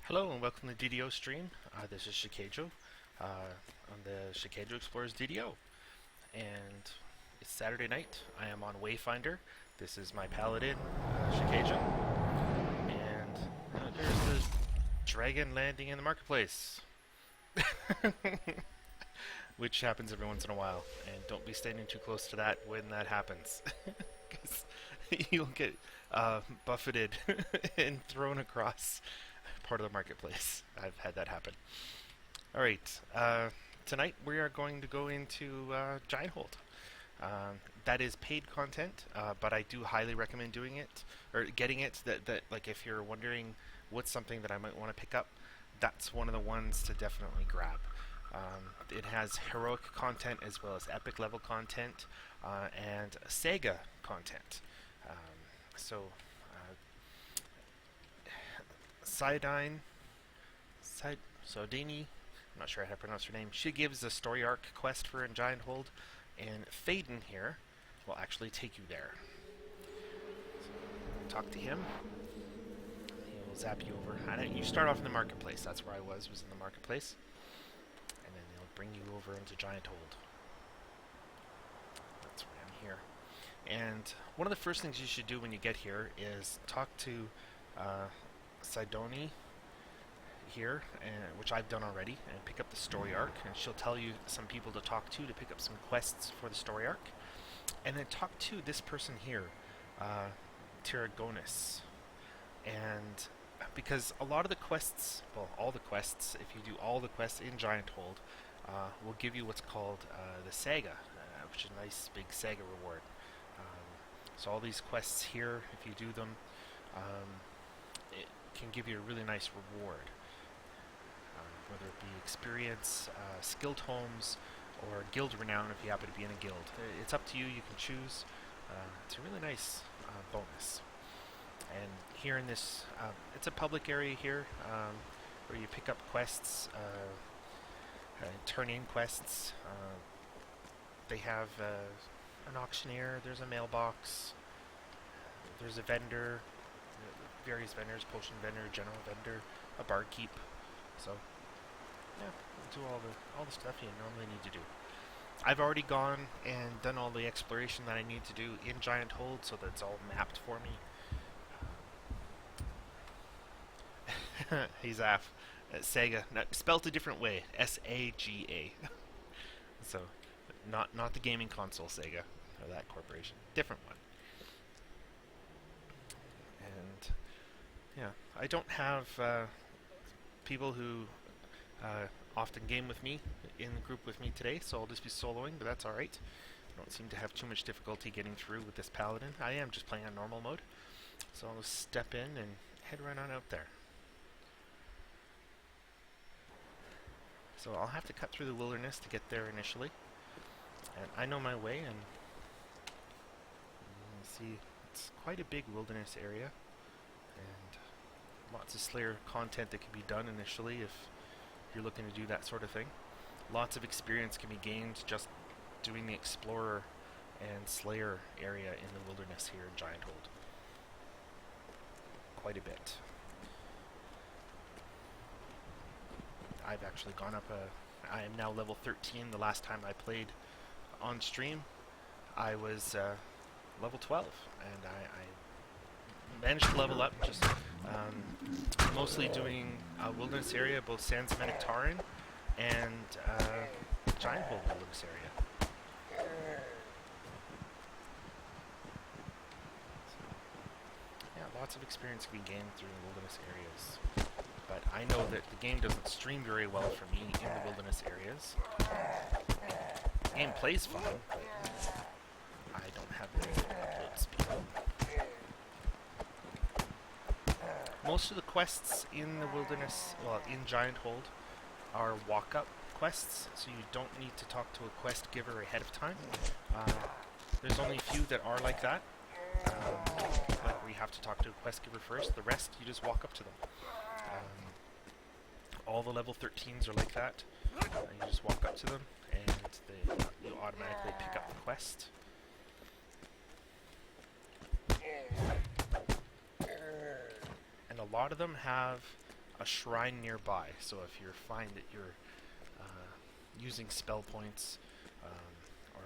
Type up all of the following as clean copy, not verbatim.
Hello and welcome to DDO stream. This is Shikaijo on the Shikaijo Explores DDO. And it's Saturday night. I am on Wayfinder. This is my paladin, Shikaijo. And there's the dragon landing in the marketplace. Which happens every once in a while. And don't be standing too close to that when that happens. Because you'll get buffeted and thrown across part of the marketplace. I've had that happen. Alright, tonight we are going to go into Giant Hold. That is paid content, but I do highly recommend doing it, or getting it, that like if you're wondering what's something that I might want to pick up, that's one of the ones to definitely grab. It has heroic content as well as epic level content, and Saga content. Sidine, Sodini, I'm not sure how to pronounce her name. She gives a story arc quest for in Giant Hold, and Faden here will actually take you there. So, talk to him. He will zap you over. You start off in the marketplace. That's where I was in the marketplace. And then they'll bring you over into Giant Hold. That's why I'm here. And one of the first things you should do when you get here is talk to Sidoni here, which I've done already, and pick up the story arc, and she'll tell you some people to talk to pick up some quests for the story arc, and then talk to this person here, Tiragonis. And because a lot of the quests, well, all the quests, if you do all the quests in Giant Hold, will give you what's called the Saga, which is a nice big Saga reward. So all these quests here, if you do them, it can give you a really nice reward, whether it be experience, skill tomes, or guild renown if you happen to be in a guild. It's up to you, you can choose. It's a really nice bonus. And here in this, it's a public area here, where you pick up quests, turn in quests. They have an auctioneer, there's a mailbox, there's a vendor, various vendors, potion vendor, general vendor, a barkeep. So yeah, do all the stuff you normally need to do. I've already gone and done all the exploration that I need to do in Giant Hold, so that it's all mapped for me. Hey Zaf, Saga, spelled a different way, S-A-G-A. So not the gaming console Sega, or that corporation, different one. And yeah, I don't have people who often game with me in the group with me today, so I'll just be soloing, but that's alright. I don't seem to have too much difficulty getting through with this paladin. I am just playing on normal mode, so I'll just step in and head right on out there. So I'll have to cut through the wilderness to get there initially. And I know my way, and you see it's quite a big wilderness area, and lots of Slayer content that can be done initially if you're looking to do that sort of thing. Lots of experience can be gained just doing the Explorer and Slayer area in the wilderness here in Giant Hold. Quite a bit. I've actually gone up I am now level 13. The last time I played on stream, I was level 12, and I managed to level up just mostly doing wilderness area, both Sans Menectarin and Giant Hold wilderness area. So, yeah, lots of experience can be gained through wilderness areas. But I know that the game doesn't stream very well for me in the wilderness areas. The game plays fine, but I don't have very good upload speed. Most of the quests in the wilderness, well, in Giant Hold, are walk-up quests, so you don't need to talk to a quest giver ahead of time. There's only a few that are like that, like where you have to talk to a quest giver first. The rest, you just walk up to them. All the level 13s are like that. You just walk up to them, and you automatically pick up the quest. And a lot of them have a shrine nearby. So if you find that you're using spell points, or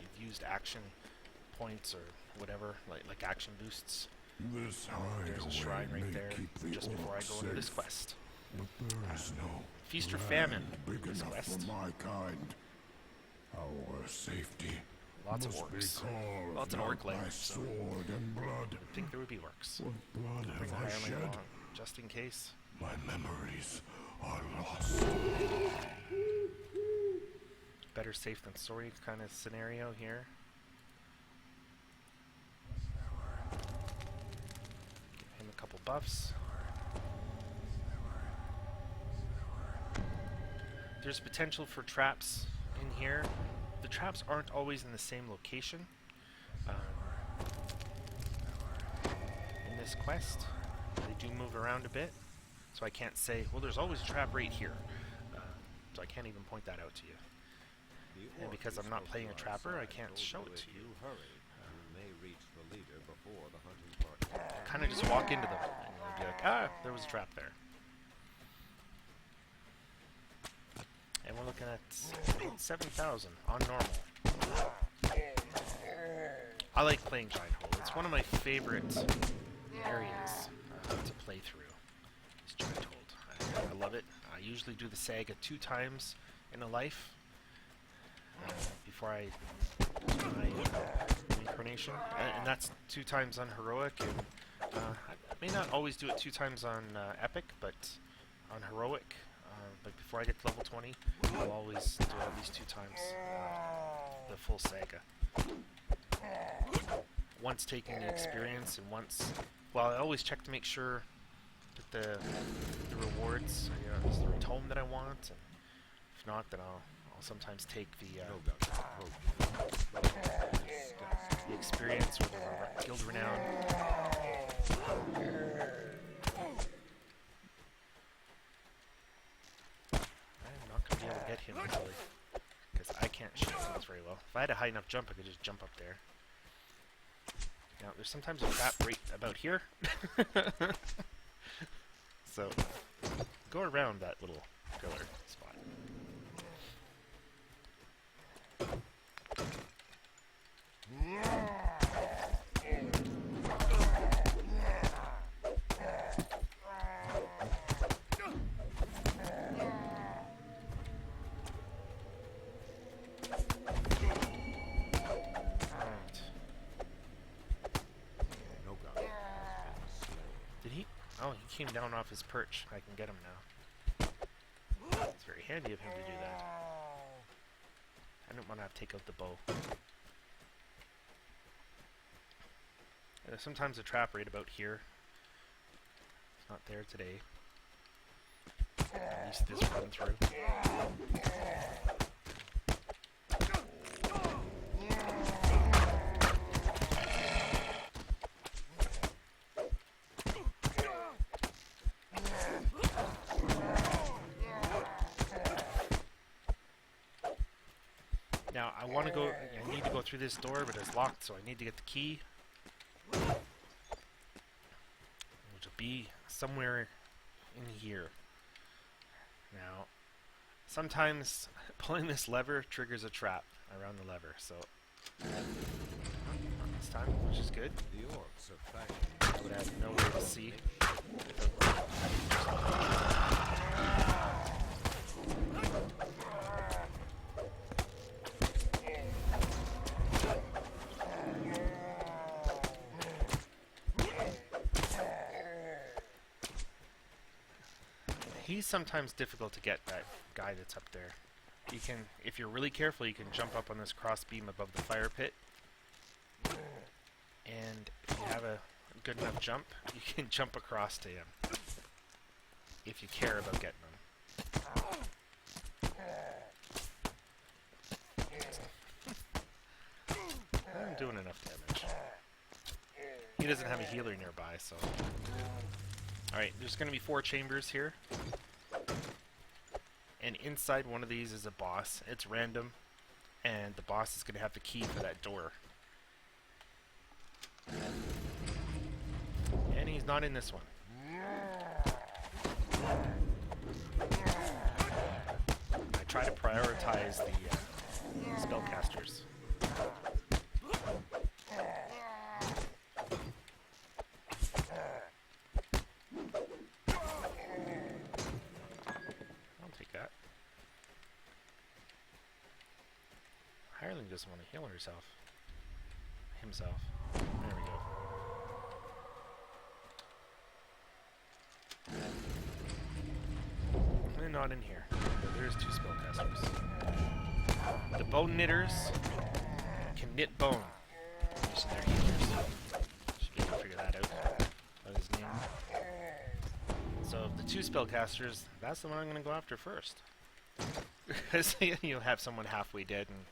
you've used action points or whatever, like action boosts, there's a shrine right there just before I go into this quest. Feast or famine in this quest. For my kind. Our safety. Lots of orcs. Lots of orc layers. So sword and blood. I think there would be orcs. What blood Bring have the I hireling shed? along, just in case. My memories are lost. Better safe than sorry kind of scenario here. Give him a couple buffs. There's potential for traps in here. The traps aren't always in the same location. In this quest, they do move around a bit, so I can't say, well, there's always a trap right here. So I can't even point that out to you. And because I'm not playing a trapper, I can't show it to you. Kind of just walk into them and you'll be like, ah, there was a trap there. And we're looking at 7,000 on normal. I like playing Giant Hole. It's one of my favorite areas to play through. Is Giant Hold. I love it. I usually do the saga 2 times in a life before I do my incarnation, and that's 2 times on heroic. And I may not always do it 2 times on epic, but on heroic. But before I get to level 20, I'll always do at least 2 times the full saga. Once taking the experience, and once, well, I always check to make sure that the rewards, is the tome that I want, and if not, then I'll sometimes take the experience or the guild renown. I'm not going to be able to get him really, because I can't shoot things very well. If I had a high enough jump, I could just jump up there. Now, there's sometimes a trap right about here. So, go around that little pillar spot. Oh, he came down off his perch. I can get him now. It's very handy of him to do that. I don't want to take out the bow. There's sometimes a trap right about here. It's not there today. At least this run through. Now, I want to go, I need to go through this door, but it's locked, so I need to get the key. Which will be somewhere in here. Now, sometimes pulling this lever triggers a trap around the lever, so not this time, which is good. The orcs are fashioned. I would have no way to see. He's sometimes difficult to get, that guy that's up there. You can, if you're really careful, you can jump up on this cross beam above the fire pit. And if you have a good enough jump, you can jump across to him. If you care about getting him. I'm doing enough damage. He doesn't have a healer nearby, so... Alright, there's going to be 4 chambers here. And inside one of these is a boss. It's random. And the boss is going to have the key for that door. And he's not in this one. try to prioritize the spellcasters. I'll take that. Hireling doesn't want to heal himself. There we go. They're not in here. There's 2 spellcasters. The bone knitters can knit bone using their healers. Should be able to figure that out. That is his name. So of the 2 spellcasters, that's the one I'm going to go after first. Because you'll have someone halfway dead, and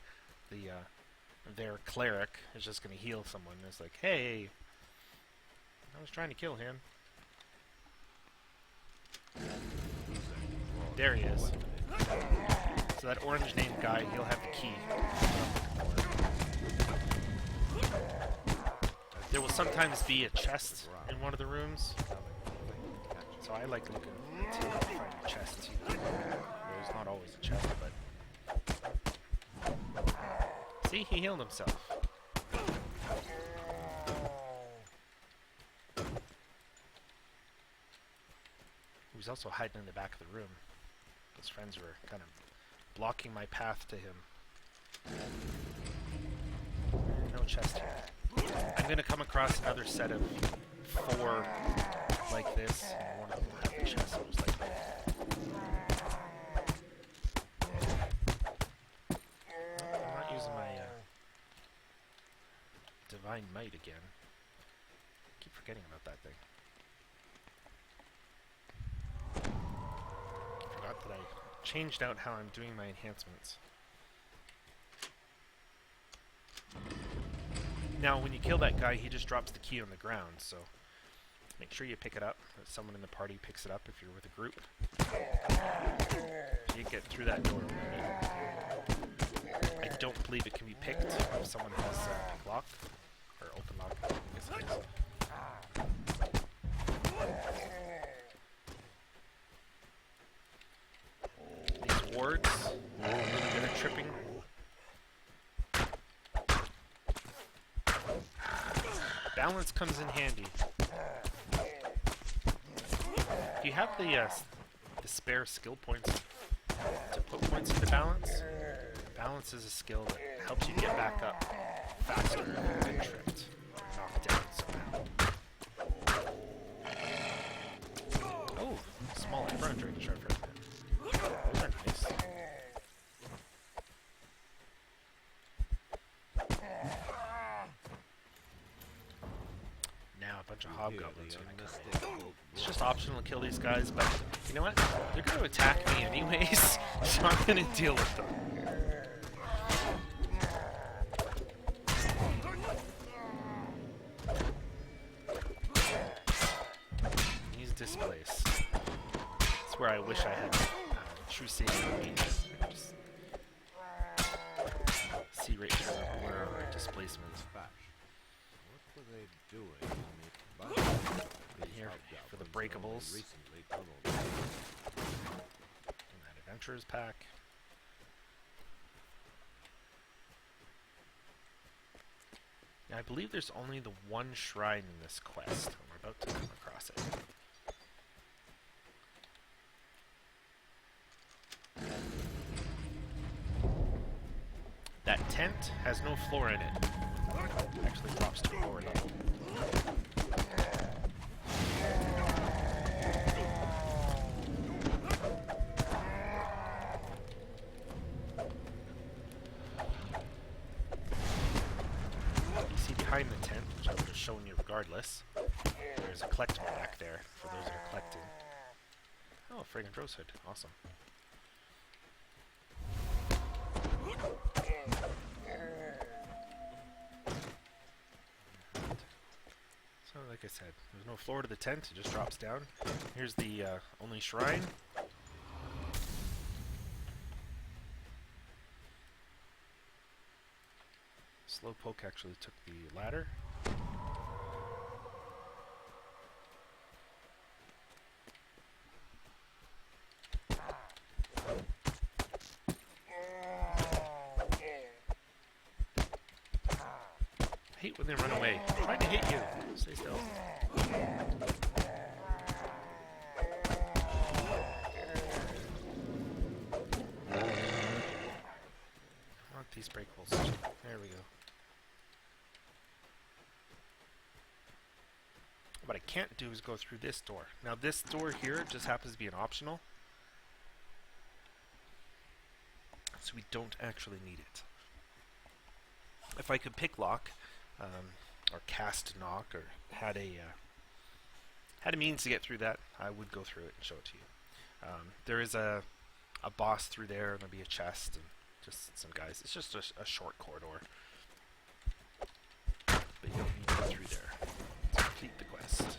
their cleric is just going to heal someone. It's like, hey, I was trying to kill him. There he is. So that orange named guy, he'll have the key. There will sometimes be a chest in one of the rooms. So I like looking to find a chest. There's not always a chest, but... See, he healed himself. He was also hiding in the back of the room. His friends were kind of blocking my path to him. No chest here. I'm going to come across another set of 4 like this, and one of them will have a chest most likely. I'm not using my Divine Might again. I keep forgetting about that thing. Forgot that I changed out how I'm doing my enhancements. Now, when you kill that guy, he just drops the key on the ground, so make sure you pick it up, or someone in the party picks it up if you're with a group. So you get through that door already. I don't believe it can be picked if someone has pick lock, or open lock, I guess it is. These wards are really good at tripping. Balance comes in handy. Do you have the spare skill points to put points into balance? Balance is a skill that helps you get back up faster than tripped or knocked down somehow. Oh, small inferno during the sharp right there. Those are nice. Now a bunch of hobgoblins are going to come in. It's just optional to kill these guys, but you know what? They're going to attack me anyways, so I'm going to deal with them. He's displaced. That's where I wish I had true saving range. I could just see right through the blur or displacement. What were they doing? Here for the breakables. And that adventurers pack. Now I believe there's only the one shrine in this quest, and we're about to come across it. That tent has no floor in it. It actually drops to a lower level. You see behind the tent, which I would have shown you regardless, there's a collectible back there for those that are collecting. Oh, fragrant rose hood. Awesome. So, like I said, there's no floor to the tent, it just drops down. Here's the only shrine. Slowpoke actually took the ladder. hate when they run away. I'm trying to hit you. Stay still. Mark these break holes. There we go. What I can't do is go through this door. Now this door here just happens to be an optional. So we don't actually need it. If I could pick lock, or cast knock, or had a means to get through that, I would go through it and show it to you. There is a boss through there, and there'll be a chest, and just some guys. It's just a short corridor. But you don't need to go through there to complete the quest.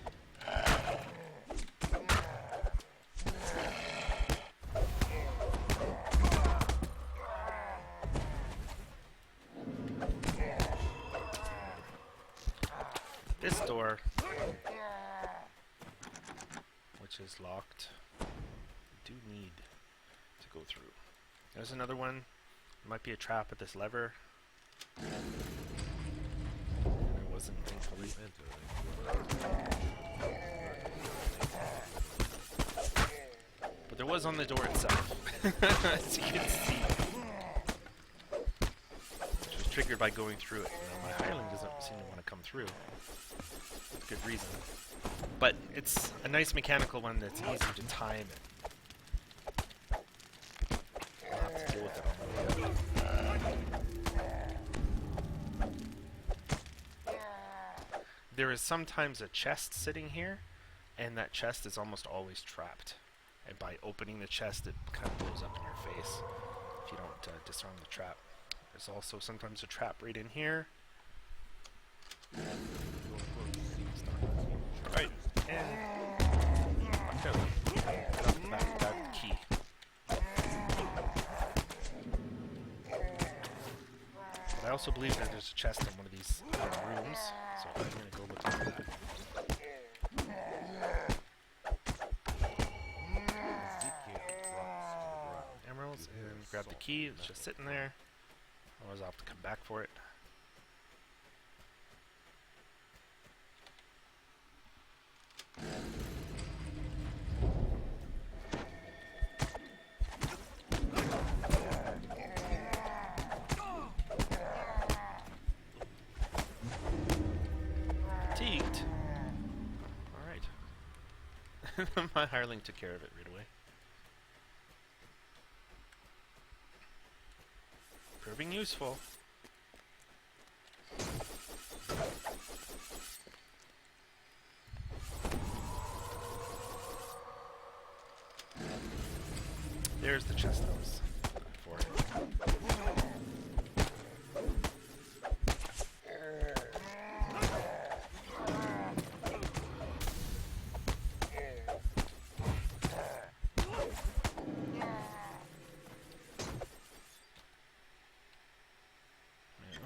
This door, which is locked, you do need to go through. There's another one. There might be a trap at this lever. And it wasn't thankfully. But there was on the door itself, as you can see. Which was triggered by going through it. Now, my hireling doesn't seem to want to come through. With good reason. But it's a nice mechanical one that's easy to time. I'll have to deal with it on my way up. There is sometimes a chest sitting here, and that chest is almost always trapped. And by opening the chest, it kind of blows up in your face if you don't disarm the trap. There's also sometimes a trap right in here. Right, and watch out. Get off the back without the key. But I also believe that there's a chest in one of these rooms, so I'm going to go look into that. Emeralds, and grab the key. It's just sitting there. Otherwise I'll have to come back for it. Fatigued. Alright. My hireling took care of it right away. Proving useful. There's the chest I was looking for.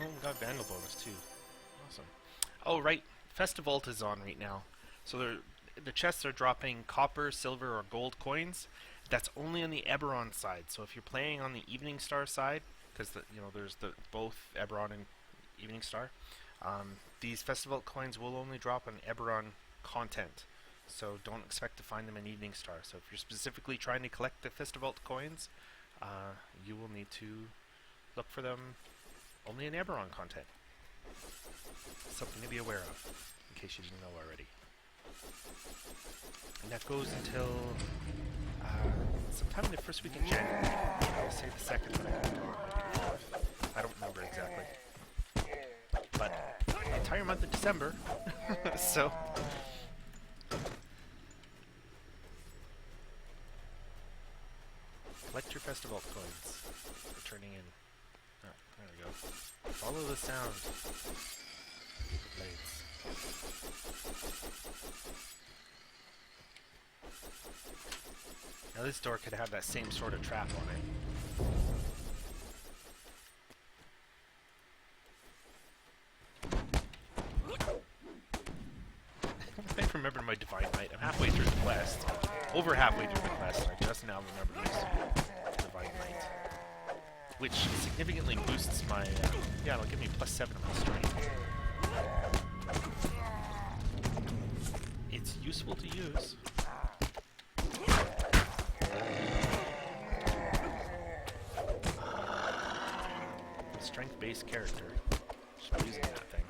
Oh, we got Vandal bonus too. Awesome. Oh, right. Festivault is on right now. So the chests are dropping copper, silver, or gold coins. That's only on the Eberron side. So if you're playing on the Evening Star side, because there's both Eberron and Evening Star, these Festival coins will only drop on Eberron content. So don't expect to find them in Evening Star. So if you're specifically trying to collect the Festival coins, you will need to look for them only in Eberron content. Something to be aware of, in case you didn't know already. And that goes until sometime in the first week in January. I'll say the second, but I might be the fourth. I don't remember exactly. But the entire month of December, so... Collect your festival coins for turning in. Oh, there we go. Follow the sound. Blades. Now this door could have that same sort of trap on it. I remember my Divine Might. I'm halfway through the quest. Over halfway through the quest. I just now remembered this Divine Might. Which significantly boosts my... yeah, it'll give me +7 on my strength. It's useful to use. Strength-based character. Just be using that thing.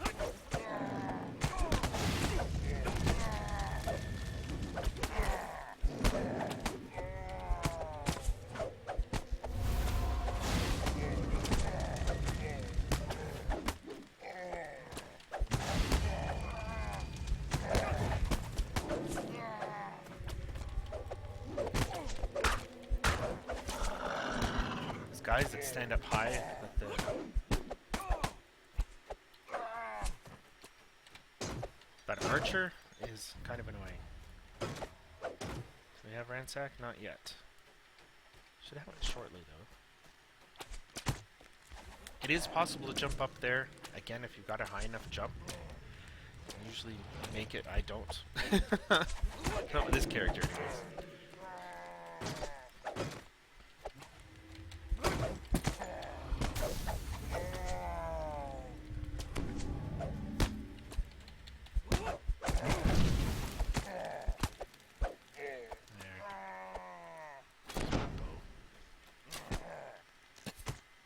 These guys that stand up high, like that archer is kind of annoying. Do we have ransack? Not yet. Should have it shortly though. It is possible to jump up there, again if you've got a high enough jump. I usually make it, I don't. Not with this character anyways.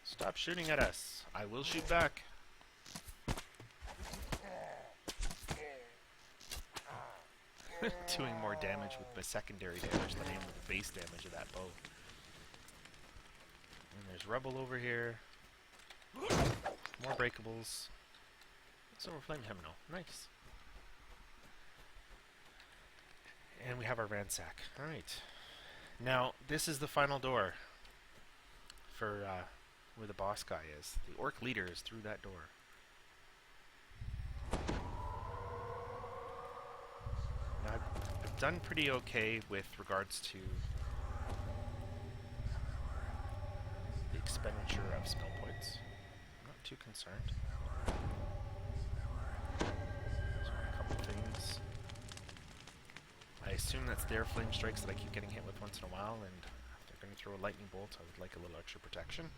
Stop shooting at us. I will shoot back. Doing more damage with the secondary damage than I am with the base damage of that bow. And there's rubble over here. More breakables. Silver flame hymnal. Nice. And we have our ransack. Alright. Now, this is the final door for where the boss guy is. The orc leader is through that door. Now, I've done pretty okay with regards to the expenditure of spell points. I'm not too concerned. There's a couple things. I assume that's their flame strikes that I keep getting hit with once in a while, and if they're going to throw a lightning bolt, I would like a little extra protection.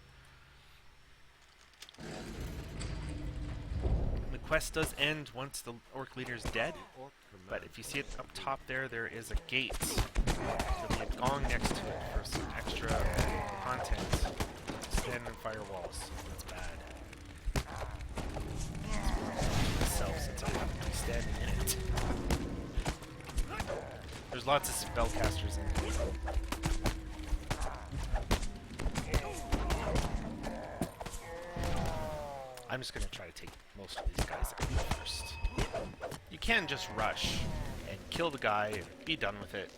The quest does end once the orc leader is dead, but if you see it up top there, there is a gate. There'll be a gong next to it for some extra content. Stand and fire walls. That's bad. Myself, since I happen to be standing in it. There's lots of spellcasters in here. I'm just going to try to take most of these guys out first. You can just rush and kill the guy and be done with it.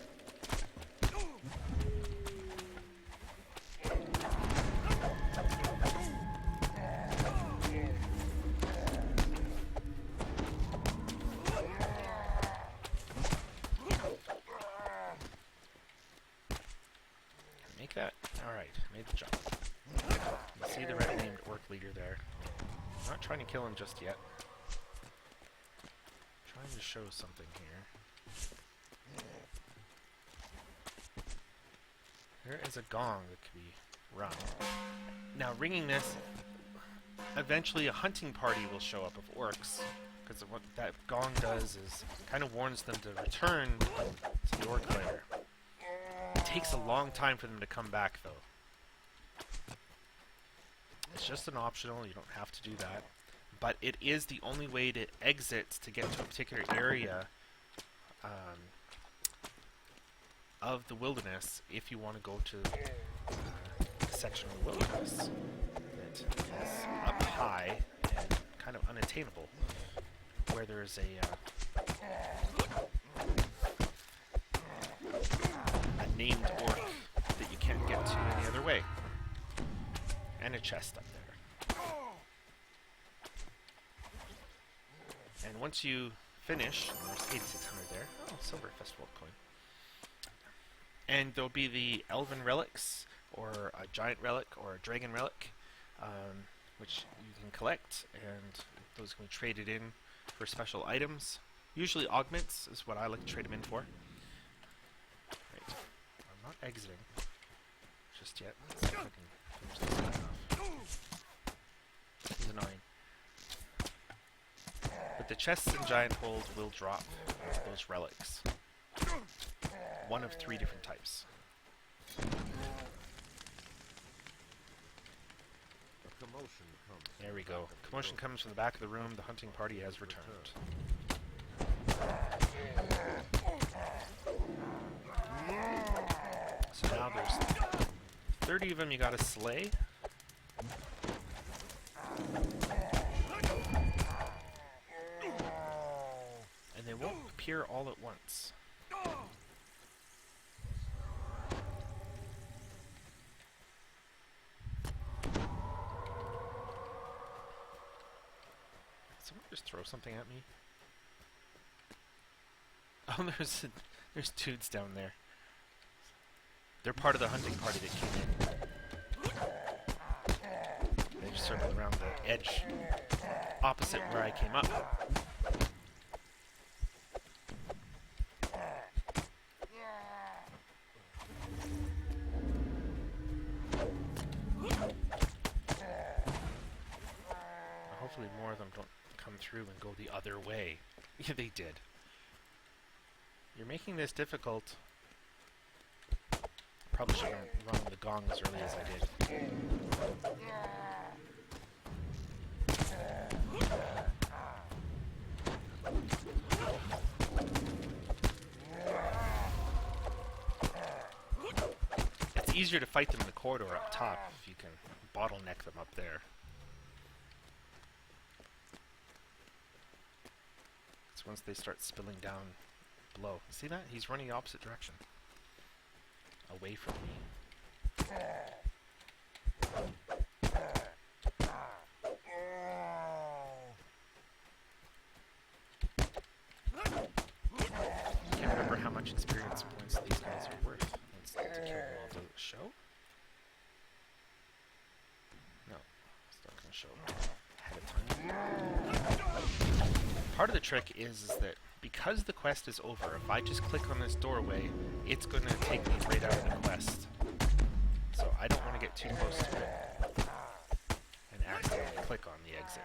Make that? Alright, made the jump. You see the red named orc leader there. I'm not trying to kill him just yet. I'm trying to show something here. There is a gong that could be rung. Now, ringing this, eventually a hunting party will show up of orcs, because what that gong does is kind of warns them to return to the orc lair. It takes a long time for them to come back, though. It's just an optional, you don't have to do that. But it is the only way to exit to get to a particular area of the wilderness if you want to go to a section of the wilderness that is up high and kind of unattainable, where there's a named orc that you can't get to any other way. And a chest up there. And once you finish, there's 8,600 there. Oh, silver festival coin. And there'll be the elven relics, or a giant relic, or a dragon relic, which you can collect, and those can be traded in for special items. Usually augments is what I like to trade them in for. Right. I'm not exiting just yet. Let's see if I can finish this guy off. This is annoying. But the chests in Giant Hold will drop those relics. One of 3 different types. A commotion comes. There we go. Commotion comes from the back of the room. The hunting party has returned. So now there's 30 of them you gotta slay. And they won't appear all at once. Someone just throw something at me? Oh, there's dudes down there. They're part of the hunting party that came in. They just circled around the edge opposite where I came up. Hopefully more of them don't come through and go the other way. Yeah, they did. You're making this difficult. Probably should have rung the gong as early as I did. It's easier to fight them in the corridor up top if you can bottleneck them up there. Because once they start spilling down below. See that? He's running the opposite direction. Away from me. Can't remember how much experience points these guys are worth. Let's get to kill them all. Does it show? No. It's not going to show ahead of time. Part of the trick is that because the quest is over, if I just click on this doorway, it's going to take me right out of the quest. So I don't want to get too close to it and accidentally click on the exit.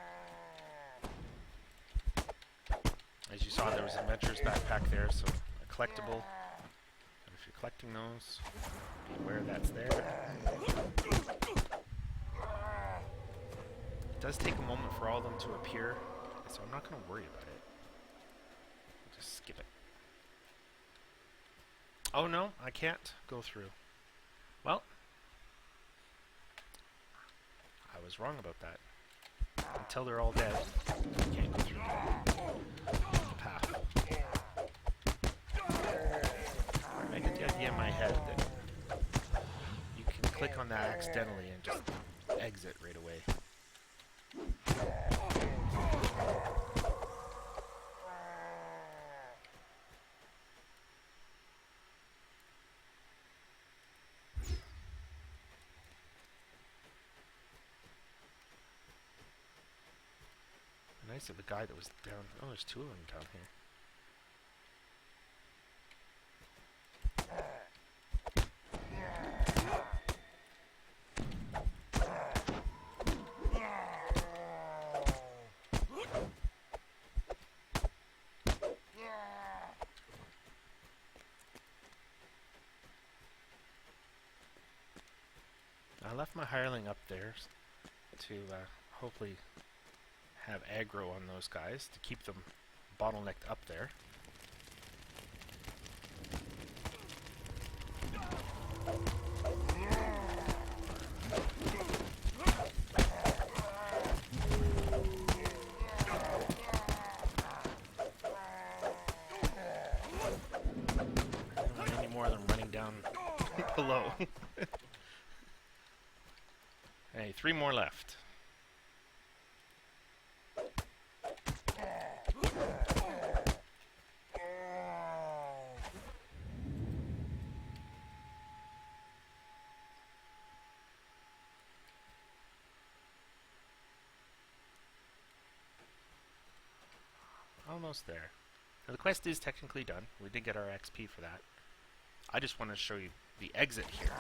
As you saw, there was an adventurer's backpack there, so a collectible. And if you're collecting those, be aware that's there. It does take a moment for all of them to appear, so I'm not going to worry about it. Just skip it. Oh no, I can't go through. Well, I was wrong about that. Until they're all dead, you can't go through the path. I get the idea in my head that you can click on that accidentally and just exit right away. Nice of the guy that was down. Oh, there's 2 of them down here. I left my hireling up there to hopefully have aggro on those guys to keep them bottlenecked up there. I don't want any more of them running down below. Hey, 3 more left. Almost there. Now the quest is technically done. We did get our XP for that. I just want to show you the exit here.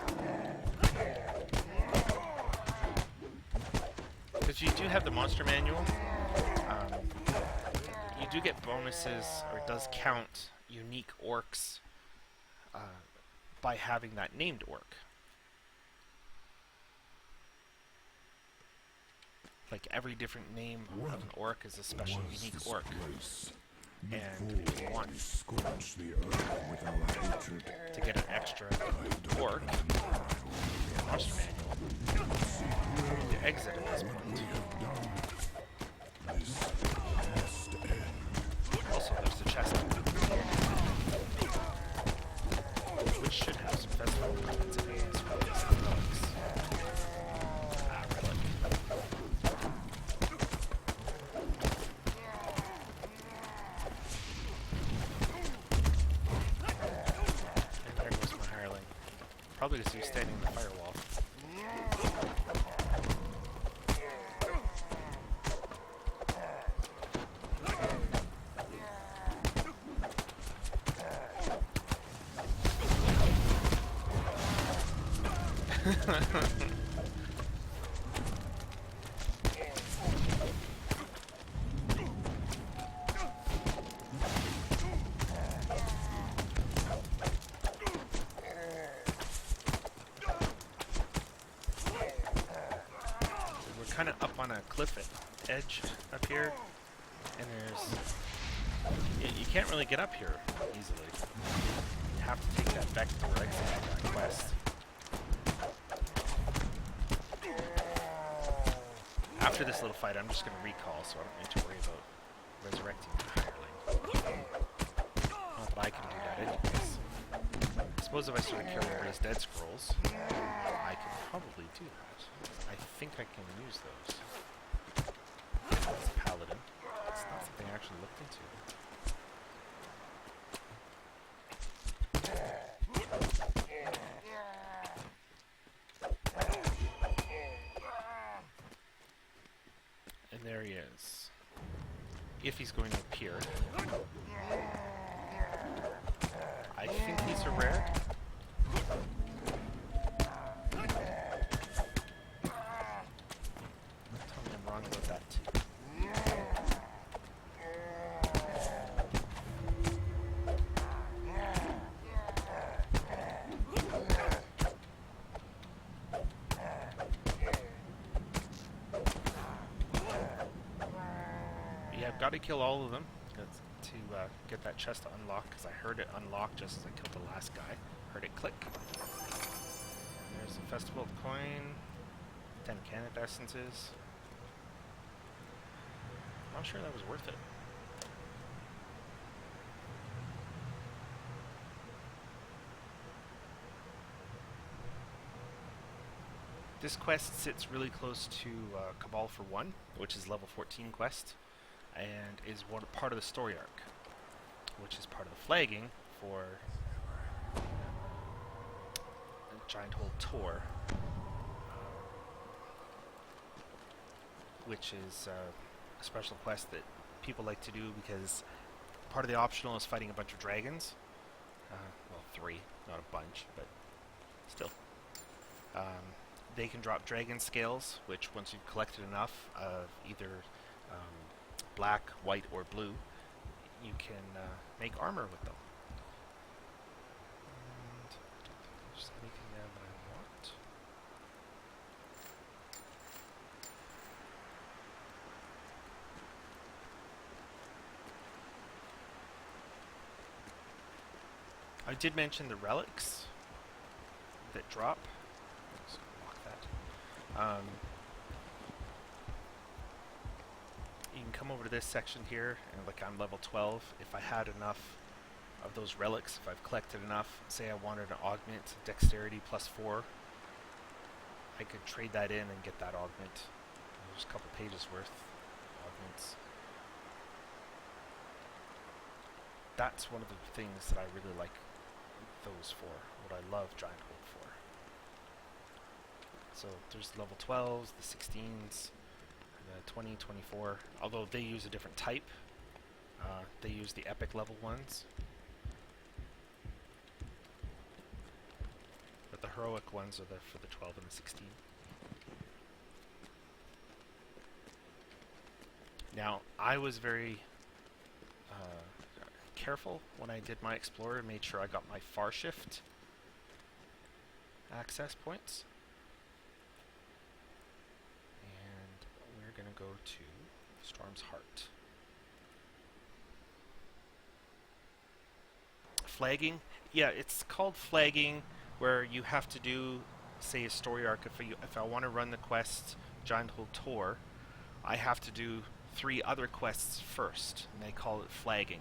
Because you do have the monster manual. do get bonuses, or it does count unique orcs uh, by having that named orc. Like every different name of an orc is a special unique orc. And if you want to get an extra orc, monster manual, to exit at this point. Also, there's the chest, which should have some festival elements in it as well as the relics. Relic. And there goes my hireling. Probably because he was standing in the firewall. We're kind of up on a cliff edge up here, and you can't really get up here easily. You have to take that vector exit for that quest. After this little fight, I'm just going to recall, so I don't need to worry about resurrecting the hireling. Not that I can do that anyways. I suppose if I started carrying over his dead scrolls, I could probably do that. I think I can use those. As a paladin. It's not something I actually looked into. And there he is. If he's going to appear. I think he's a rare. Tell me I'm wrong about that too. Yeah, I've got to kill all of them to get that chest to unlock, because I heard it unlock just as I killed the last guy. Heard it click. And there's the Festival of the Coin. 10 Cannon Essences. I'm not sure that was worth it. This quest sits really close to Cabal for 1, which is level 14 quest, and is part of the story arc, which is part of the flagging for Giant Hold Tour, which is a special quest that people like to do because part of the optional is fighting a bunch of dragons. Well, 3, not a bunch, but still. They can drop dragon scales, which once you've collected enough of either black, white, or blue, you can make armor with them. And I don't think there's anything there that I want. I did mention the relics that drop. So lock that. You can come over to this section here, and like I'm level 12. If I had enough of those relics, if I've collected enough, say I wanted an augment dexterity +4, I could trade that in and get that augment. There's a couple pages worth of augments. That's one of the things that I really like those for, what I love Giant Hold for. So there's the level 12s, the 16s, the 20, 24, although they use a different type. They use the epic level ones. But the heroic ones are for the 12 and the 16. Now, I was very careful when I did my Explorer and made sure I got my far shift access points. And we're going to go to Storm's Heart. Flagging? Yeah, it's called flagging, where you have to do, say, a story arc. If I want to run the quest Giant Hole Tour, I have to do 3 other quests first, and they call it flagging.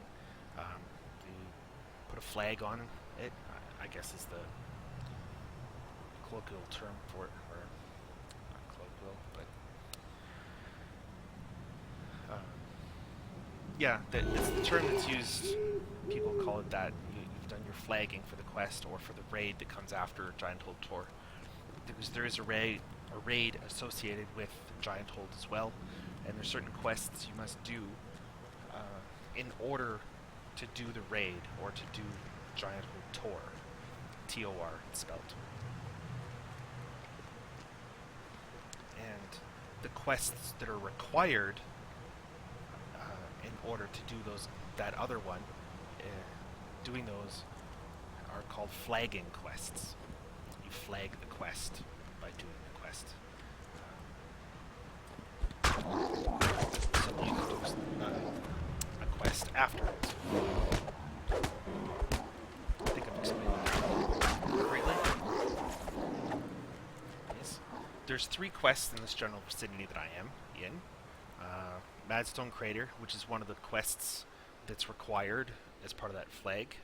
You put a flag on it, I guess is the colloquial term for it, or not colloquial, but yeah, it's the term that's used. People call it that. You've done your flagging for the quest or for the raid that comes after Giant Hold Tour, because there is a raid associated with Giant Hold as well, and there's certain quests you must do in order to do the raid or to do Giant Hold Tour. T-O-R it's spelled. And the quests that are required in order to do that other one, doing those are called flagging quests. You flag the quest by doing the quest. So you can do a quest afterwards. I think I'm explaining that greatly. Yes. There's 3 quests in this general vicinity that I am in. Madstone Crater, which is one of the quests that's required as part of that flag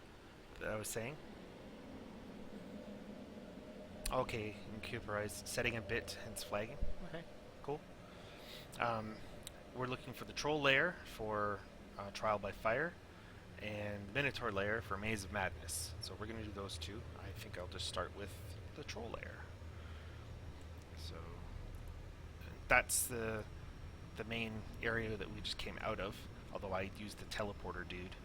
that I was saying. Okay, computerized setting a bit, hence flagging. Okay, cool. We're looking for the Troll Lair for Trial by Fire, and Minotaur Lair for Maze of Madness. So we're going to do those 2. I think I'll just start with the Troll Lair. So that's the main area that we just came out of, although I used the teleporter dude,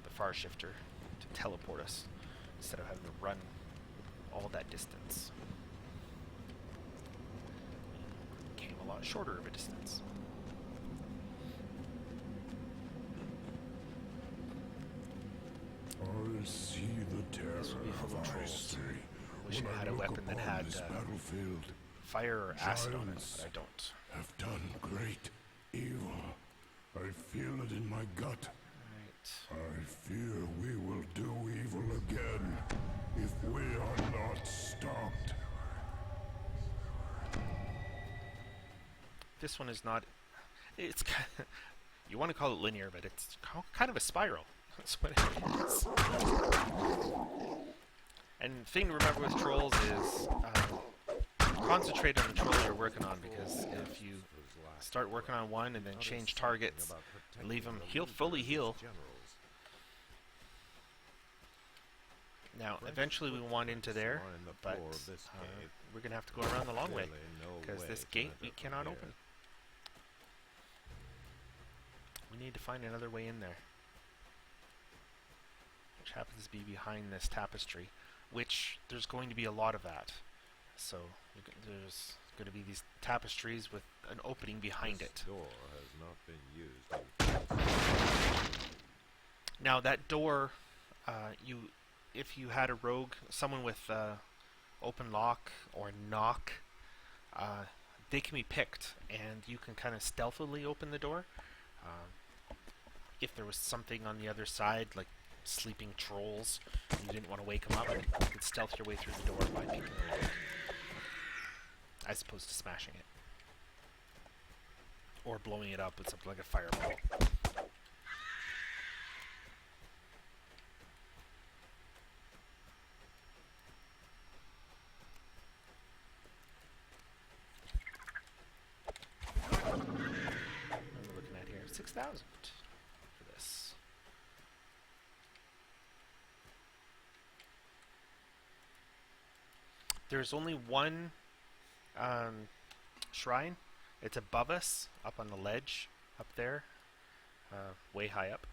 the far shifter, to teleport us instead of having to run all that distance. Came a lot shorter of a distance. I see the terror This would be full of of trolls. history. Wish When I had I a look weapon that upon had this battlefield, fire or acid on it, giants but I don't. have done great evil. I feel it in my gut. Right. I fear we will do evil again if we are not stopped. This one is not. It's kind of, you want to call it linear, but it's kind of a spiral. That's what it is. And the thing to remember with trolls is concentrate on the troll you're working on, because if you start working on one and then change targets and leave him fully heal. Now, eventually we want into there, but we're going to have to go around the long way, because this gate we cannot open. We need to find another way in there, which happens to be behind this tapestry, which there's going to be a lot of that. So there's going to be these tapestries with an opening behind it. Door has not been used. Now that door, if you had a rogue, someone with open lock or knock, they can be picked, and you can kind of stealthily open the door. If there was something on the other side, like sleeping trolls, and you didn't want to wake them up, you could stealth your way through the door by picking the lock, as opposed to smashing it or blowing it up with something like a fireball. What am I looking at here? 6,000 for this. There's only one shrine. It's above us, up on the ledge, up there, way high up.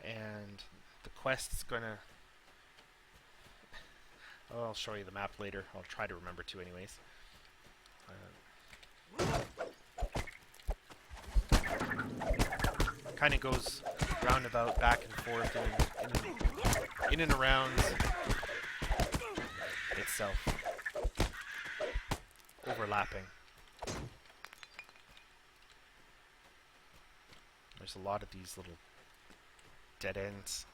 And the quest's gonna... Oh, I'll show you the map later. I'll try to remember to anyways. Kind of goes roundabout, back and forth, in and around itself, overlapping. There's a lot of these little dead ends.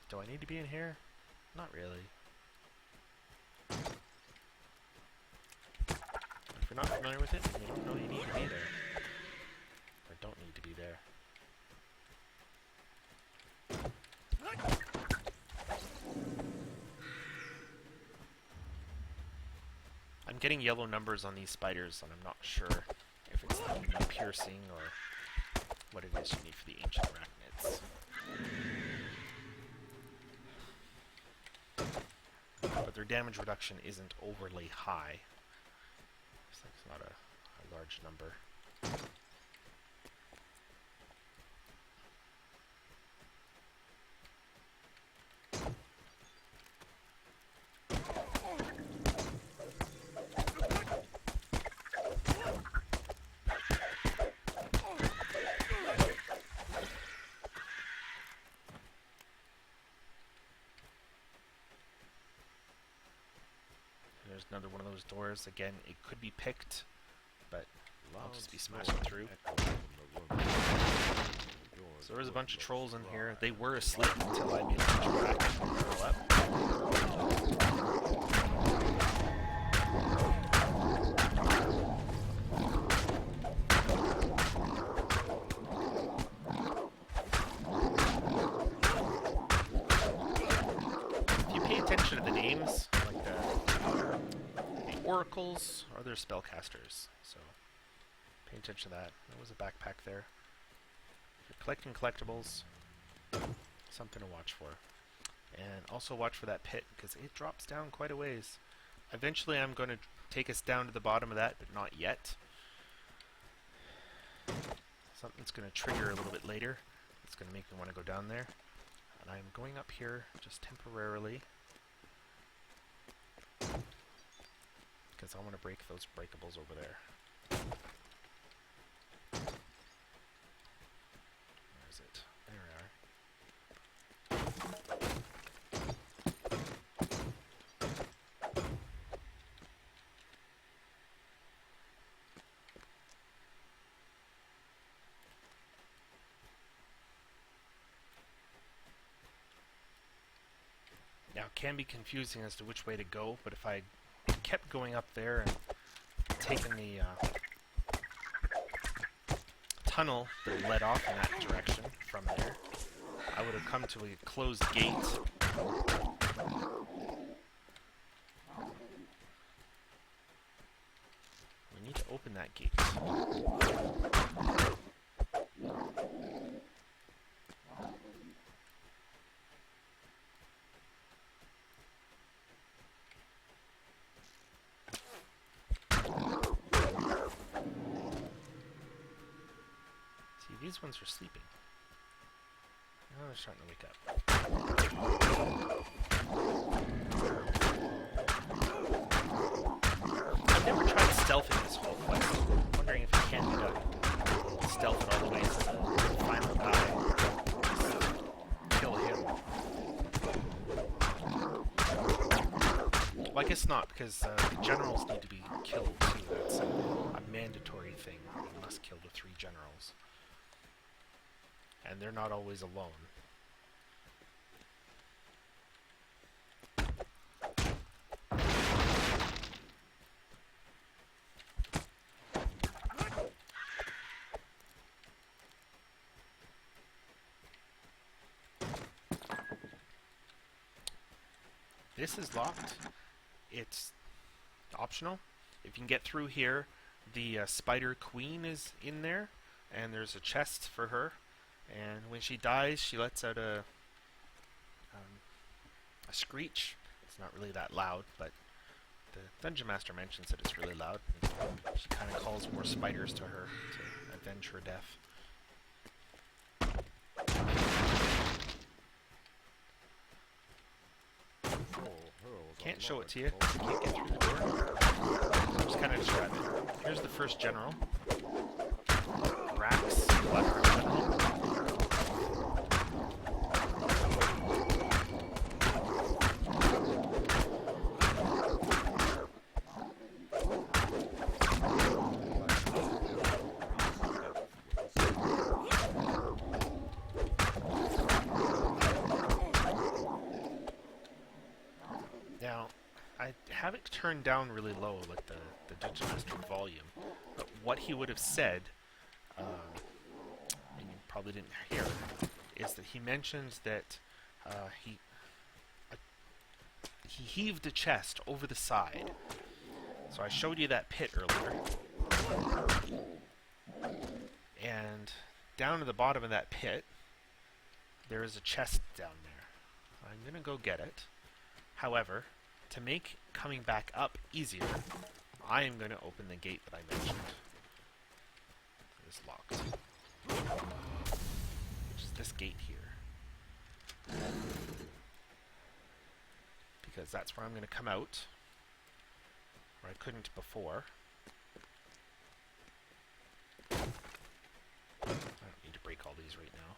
Do I need to be in here? Not really. If you're not familiar with it, you don't know you need to be there. Or don't need to be there. I'm getting yellow numbers on these spiders, and I'm not sure if it's the piercing or what it is you need for the ancient arachnids. But their damage reduction isn't overly high. It's like it's not a large number. There's another one of those doors. Again, it could be picked, but I'll just be smashing through. So there was a bunch of trolls in here. They were asleep until I made them come back and curl up. If you pay attention to the names, like the oracles are their spellcasters, so pay attention to that. There was a backpack there. If you're collecting collectibles, something to watch for. And also watch for that pit, because it drops down quite a ways. Eventually I'm going to take us down to the bottom of that, but not yet. Something's going to trigger a little bit later. It's going to make me want to go down there. And I'm going up here just temporarily, because I want to break those breakables over there. Where is it? There we are. Now, it can be confusing as to which way to go, but if I kept going up there and taken the tunnel that led off in that direction from there, I would have come to a closed gate. We need to open that gate. These ones are sleeping. Now they're starting to wake up. I've never tried stealthing this whole quest. I'm wondering if it can be done. Stealth it all the way to the final guy. Kill him. Well, I guess not, because the generals need to be killed too. That's a mandatory thing. You must kill the 3 generals. And they're not always alone. This is locked. It's optional. If you can get through here, the Spider Queen is in there, and there's a chest for her. And when she dies, she lets out a screech. It's not really that loud, but the Dungeon Master mentions that it's really loud. She kind of calls more spiders to her to avenge her death. Can't show it to you. Can't get through the door. Just kind of describe it. Here's the first general. Rax, General. have it turned down really low, like the Dungeon Master volume. But what he would have said, and you probably didn't hear, is that he mentions that he heaved a chest over the side. So I showed you that pit earlier. And down at the bottom of that pit, there is a chest down there. I'm going to go get it. However, to make coming back up easier, I am going to open the gate that I mentioned. It is locked. Which is this gate here. Because that's where I'm going to come out. Where I couldn't before. I don't need to break all these right now.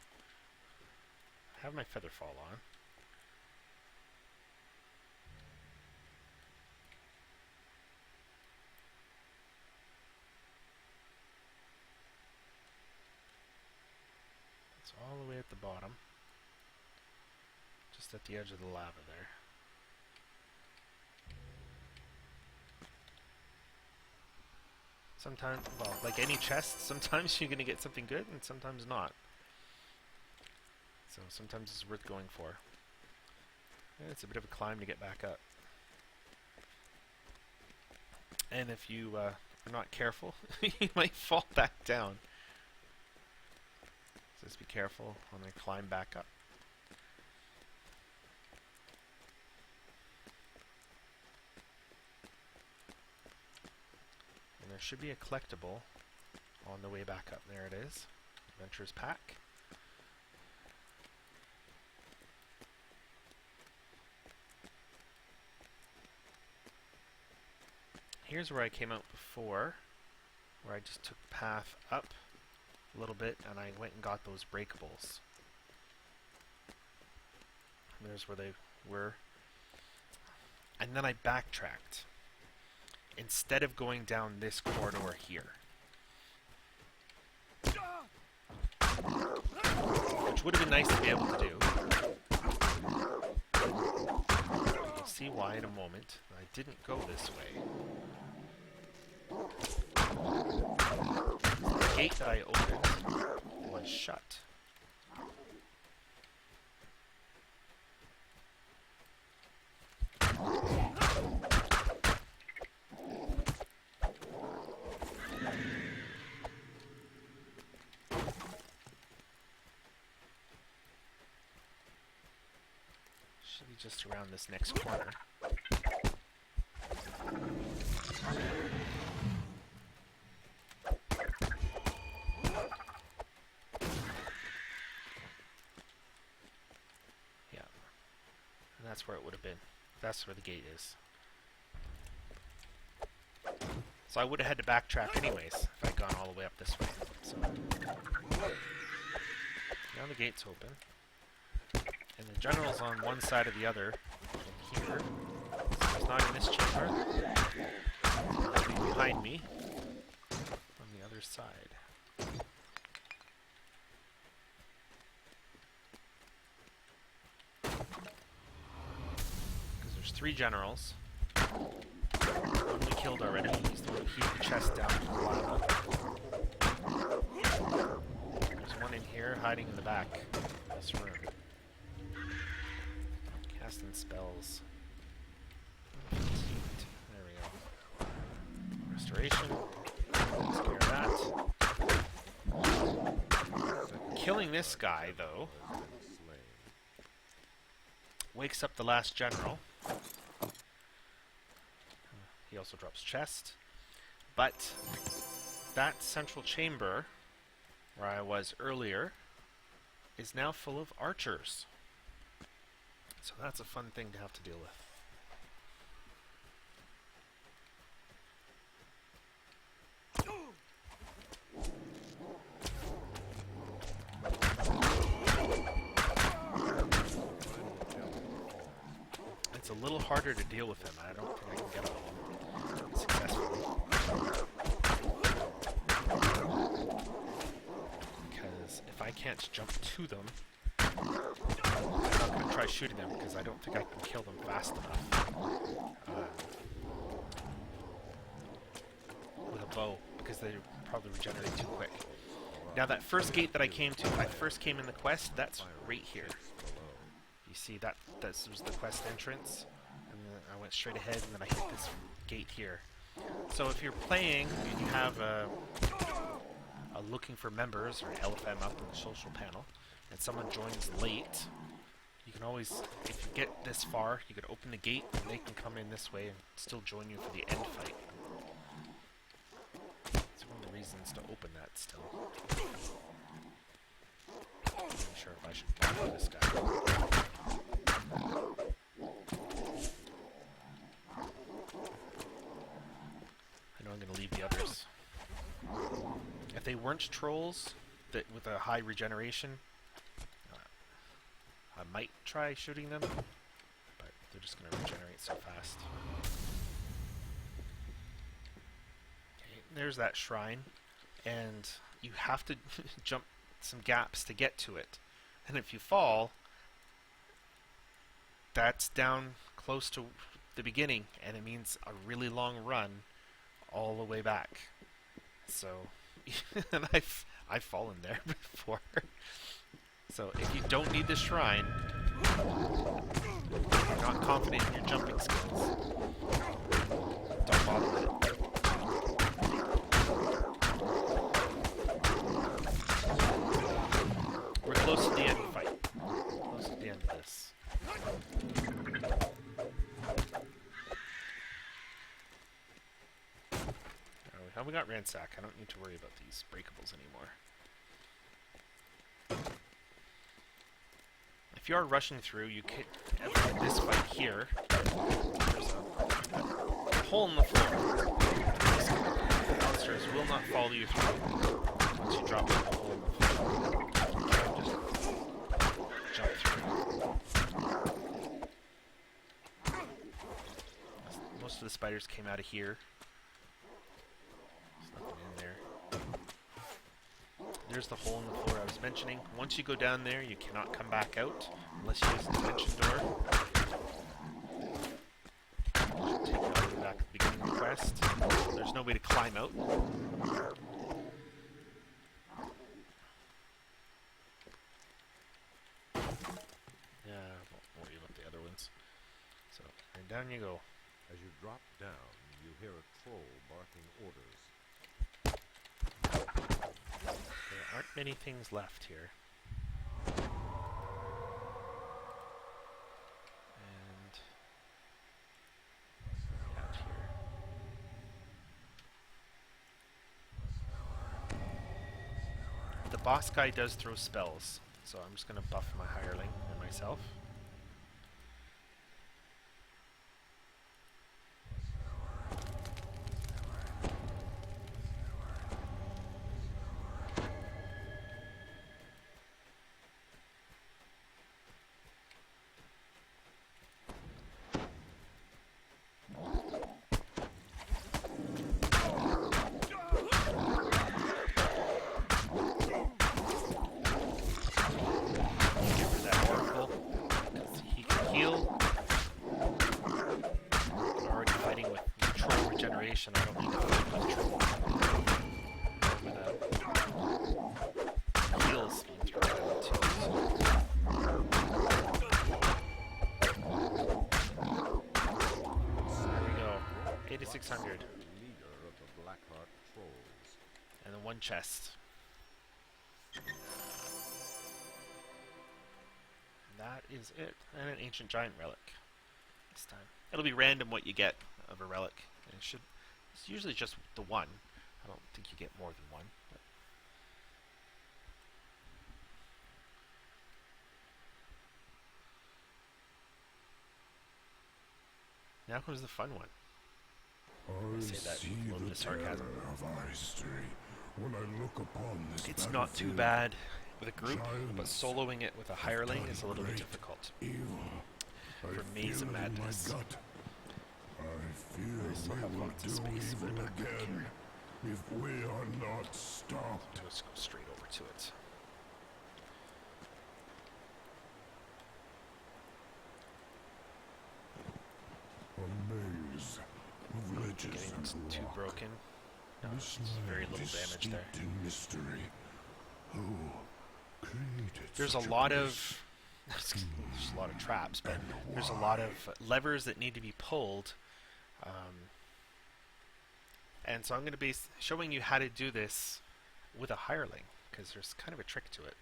I have my feather fall on. It's all the way at the bottom. Just at the edge of the lava there. Sometimes, well, like any chest, sometimes you're going to get something good and sometimes not. So sometimes it's worth going for. And it's a bit of a climb to get back up. And if you are not careful, you might fall back down. So just be careful when I climb back up. And there should be a collectible on the way back up. There it is. Adventurer's Pack. Here's where I came out before, where I just took the path up a little bit and I went and got those breakables. And there's where they were. And then I backtracked. Instead of going down this corridor here. Which would have been nice to be able to do. You'll see why in a moment. I didn't go this way. The gate that I opened was shut. Should be just around this next corner. Yeah. And that's where it would have been. That's where the gate is. So I would have had to backtrack anyways if I'd gone all the way up this way. So now the gate's open. And the general's on one side or the other in here. So he's not in this chamber. He'll be behind me on the other side. Because there's 3 generals. One we killed already. He's the one who heaved the chest down to the lava. There's one in here hiding in the back of this room. Casting spells. There we go. Restoration. Takes care of that. So killing this guy, though, wakes up the last general. He also drops chest. But that central chamber, where I was earlier, is now full of archers. So that's a fun thing to have to deal with. It's a little harder to deal with him. I don't think I can get him successfully. Because if I can't jump to them, I'm not going to try shooting them because I don't think I can kill them fast enough. bow because they probably regenerate too quick. Now that first gate that I came to, I first came in the quest, that's right here. You see that this was the quest entrance, and then I went straight ahead, and then I hit this gate here. So if you're playing and you have a looking for members or LFM up in the social panel, and someone joins late, you can always, if you get this far, you could open the gate and they can come in this way and still join you for the end fight. It's one of the reasons to open that still. I'm not sure if I should bother this guy. I know I'm going to leave the others. If they weren't trolls that with a high regeneration, I might try shooting them, but they're just going to regenerate so fast. Okay, there's that shrine, and you have to jump some gaps to get to it. And if you fall, that's down close to the beginning, and it means a really long run all the way back. So, and I've fallen there before. So if you don't need the shrine, you're not confident in your jumping skills, don't bother with it. We're close to the end fight. Close to the end of this. Oh, we got ransack. I don't need to worry about these breakables anymore. If you are rushing through, you can this fight here. There's a hole in the floor. The monsters will not follow you through once you drop in the hole in the floor. You can't just jump through. Most of the spiders came out of here. There's nothing in there. There's the hole in the floor I was mentioning. Once you go down there, you cannot come back out unless you use the dimension door. Take you all the way back to the beginning of the quest. There's no way to climb out. Yeah, I won't worry about the other ones. So, and down you go. As you drop down, you hear a troll barking orders. There aren't many things left here. And out here. The boss guy does throw spells, so I'm just going to buff my hireling and myself. I don't need to fight with troll. With heals being thrown at it too. There we go. 8,600. Leader of the Blackheart trolls. And then one chest. That is it. And an ancient giant relic. This time. It'll be random what you get of a relic. And it should. It's usually just the one. I don't think you get more than one. But now comes the fun one. I say that see with a little bit the of sarcasm. terror of our history when I look upon this It's not too battlefield. bad with a group, but Giants soloing it with a hireling is a little bit great difficult. Evil. For I Maze feel of it in my Madness. gut. I fear I still have we will lots of do space for evil it back again if we are not stopped. Let's go straight over to it. A maze of ledges Getting and too rock. broken. No, This it's very land little is damage there. steeped in mystery. Who created There's a such lot place? of there's a lot of traps, but And there's a why? lot of levers that need to be pulled. And so I'm going to be showing you how to do this with a hireling, because there's kind of a trick to it.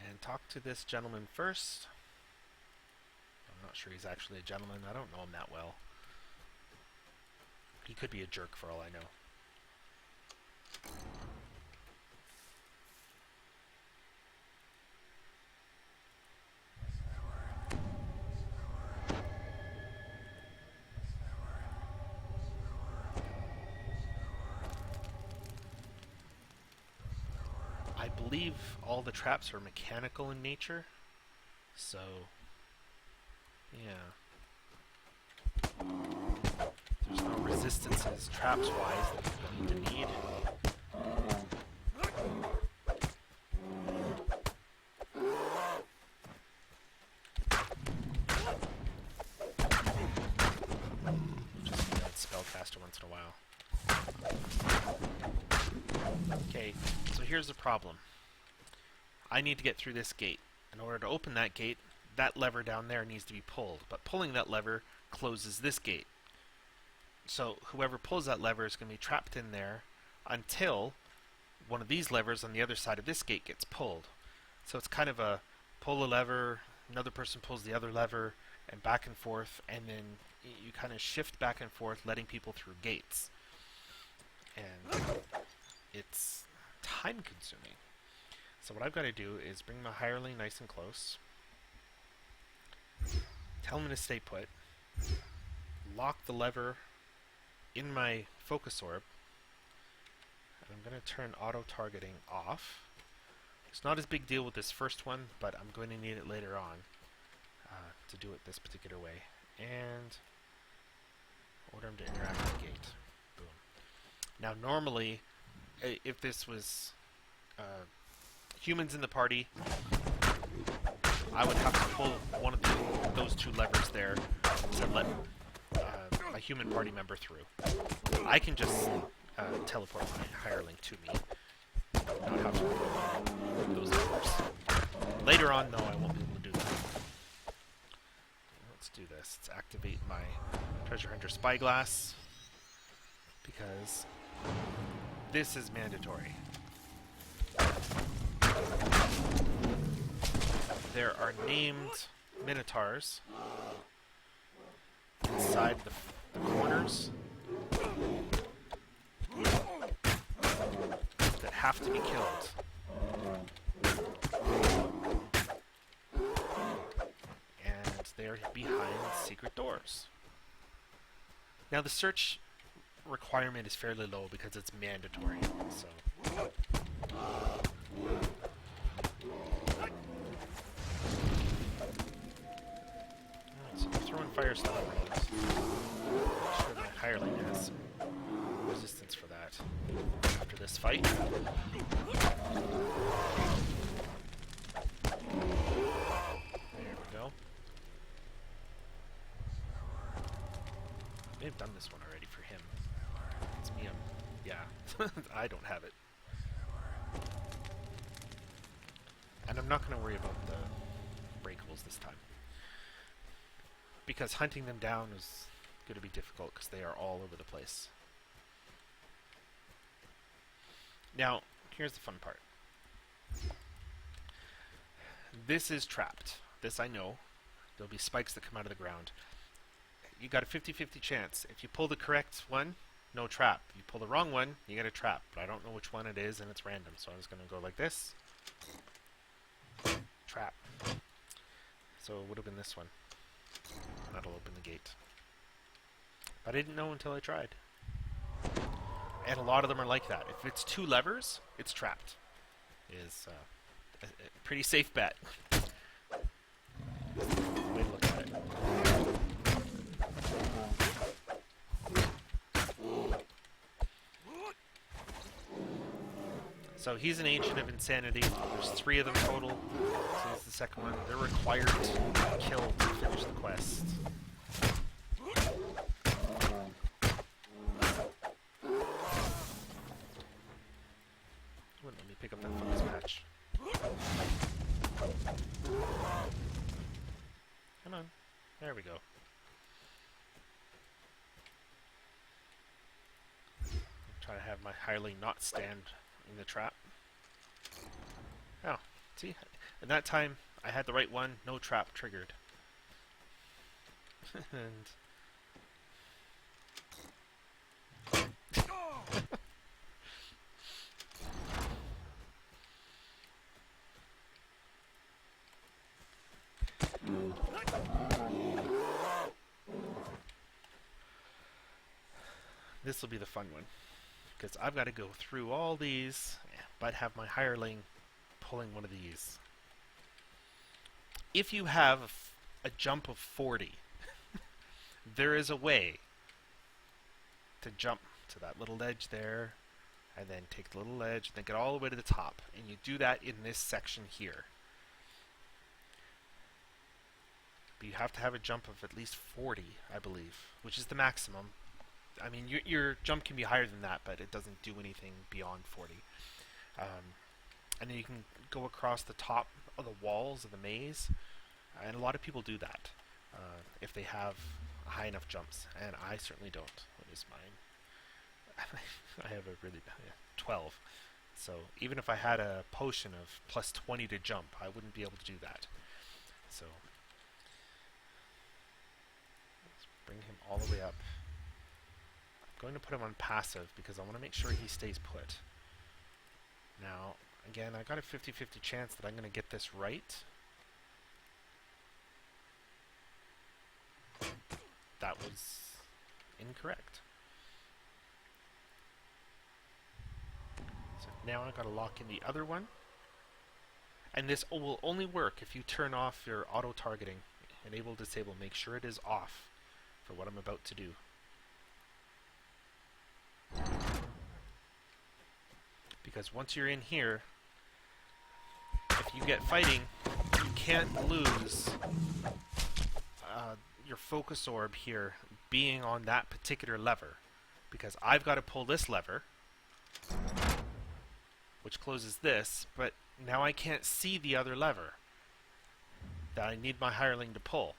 And talk to this gentleman first. I'm not sure he's actually a gentleman. I don't know him that well. He could be a jerk for all I know. I believe all the traps are mechanical in nature, so yeah. There's no resistances traps-wise that you're going to need. Just a bad spellcaster once in a while. Okay, so here's the problem. I need to get through this gate. In order to open that gate, that lever down there needs to be pulled. But pulling that lever closes this gate. So whoever pulls that lever is going to be trapped in there until one of these levers on the other side of this gate gets pulled. So it's kind of a pull a lever, another person pulls the other lever, and back and forth, and then you kind of shift back and forth, letting people through gates. And it's time consuming. So what I've got to do is bring my hireling nice and close, tell him to stay put, lock the lever in my focus orb, and I'm going to turn auto-targeting off. It's not as big deal with this first one, but I'm going to need it later on to do it this particular way. And order him to interact with the gate. Boom. Now normally, if this was humans in the party, I would have to pull one of those two levers there to let a human party member through. I can just teleport my hireling to me, not have to pull those levers. Later on, though, I won't be able to do that. Let's do this. Let's activate my treasure hunter spyglass, because this is mandatory. There are named minotaurs inside the corners that have to be killed. And they're behind secret doors. Now the search requirement is fairly low because it's mandatory, so so we're throwing fire stuff around. I'm sure the hireling has some resistance for that after this fight. There we go. I may have done this one already for him. It's me, yeah. I don't have it. And I'm not going to worry about the breakables this time, because hunting them down is going to be difficult because they are all over the place. Now, here's the fun part. This is trapped. This I know. There'll be spikes that come out of the ground. You got a 50-50 chance. If you pull the correct one, no trap. You pull the wrong one, you get a trap. But I don't know which one it is, and it's random. So I'm just going to go like this. Trap. So it would have been this one. That'll open the gate. But I didn't know until I tried. And a lot of them are like that. If it's two levers, it's trapped. Is a pretty safe bet. Way to look at it. So he's an Ancient of Insanity. There's 3 of them total. So he's the second one. They're required to kill to finish the quest. Pick up that fungus patch. Come on. There we go. Try to have my hireling not stand in the trap. Oh, see? At that time, I had the right one. No trap triggered. And... this will be the fun one, because I've got to go through all these, but have my hireling pulling one of these. If you have a jump of 40, there is a way to jump to that little ledge there, and then take the little ledge, and then get all the way to the top. And you do that in this section here. But you have to have a jump of at least 40, I believe, which is the maximum. I mean, your jump can be higher than that, but it doesn't do anything beyond 40. And then you can go across the top of the walls of the maze, and a lot of people do that if they have high enough jumps, and I certainly don't. What is mine? I have a really 12. So even if I had a potion of plus 20 to jump, I wouldn't be able to do that. So let's bring him all the way up. I'm going to put him on passive because I want to make sure he stays put. Now, again, I got a 50-50 chance that I'm going to get this right. That was incorrect. So now I've got to lock in the other one. And this will only work if you turn off your auto-targeting. Enable, disable. Make sure it is off for what I'm about to do. Because once you're in here, if you get fighting, you can't lose your focus orb here being on that particular lever. Because I've got to pull this lever, which closes this, but now I can't see the other lever that I need my hireling to pull.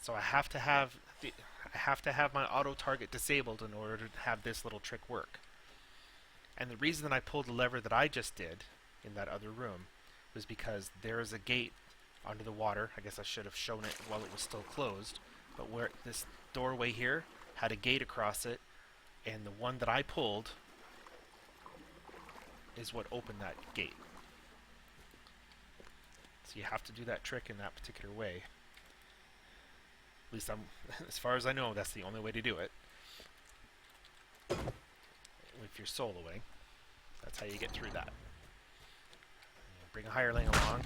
So I have to have my auto target disabled in order to have this little trick work. And the reason that I pulled the lever that I just did in that other room was because there is a gate under the water. I guess I should have shown it while it was still closed, but where this doorway here had a gate across it, and the one that I pulled is what opened that gate. So you have to do that trick in that particular way. At least as far as I know, that's the only way to do it. If you're soloing, that's how you get through that. You bring a hireling along,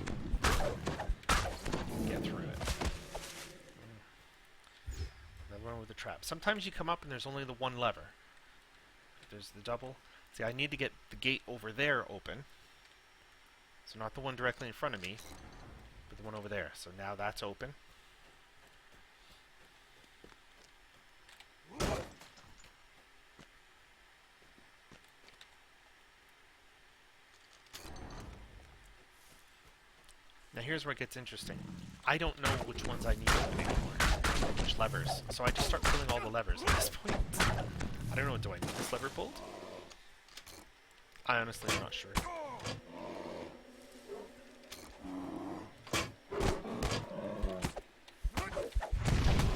get through it. Another one with the trap. Sometimes you come up and there's only the one lever. There's the double. See, I need to get the gate over there open. So not the one directly in front of me, but the one over there. So now that's open. Now here's where it gets interesting. I don't know which ones I need to open anymore, which levers. So I just start pulling all the levers at this point. I don't know, do I need this lever pulled? I honestly am not sure.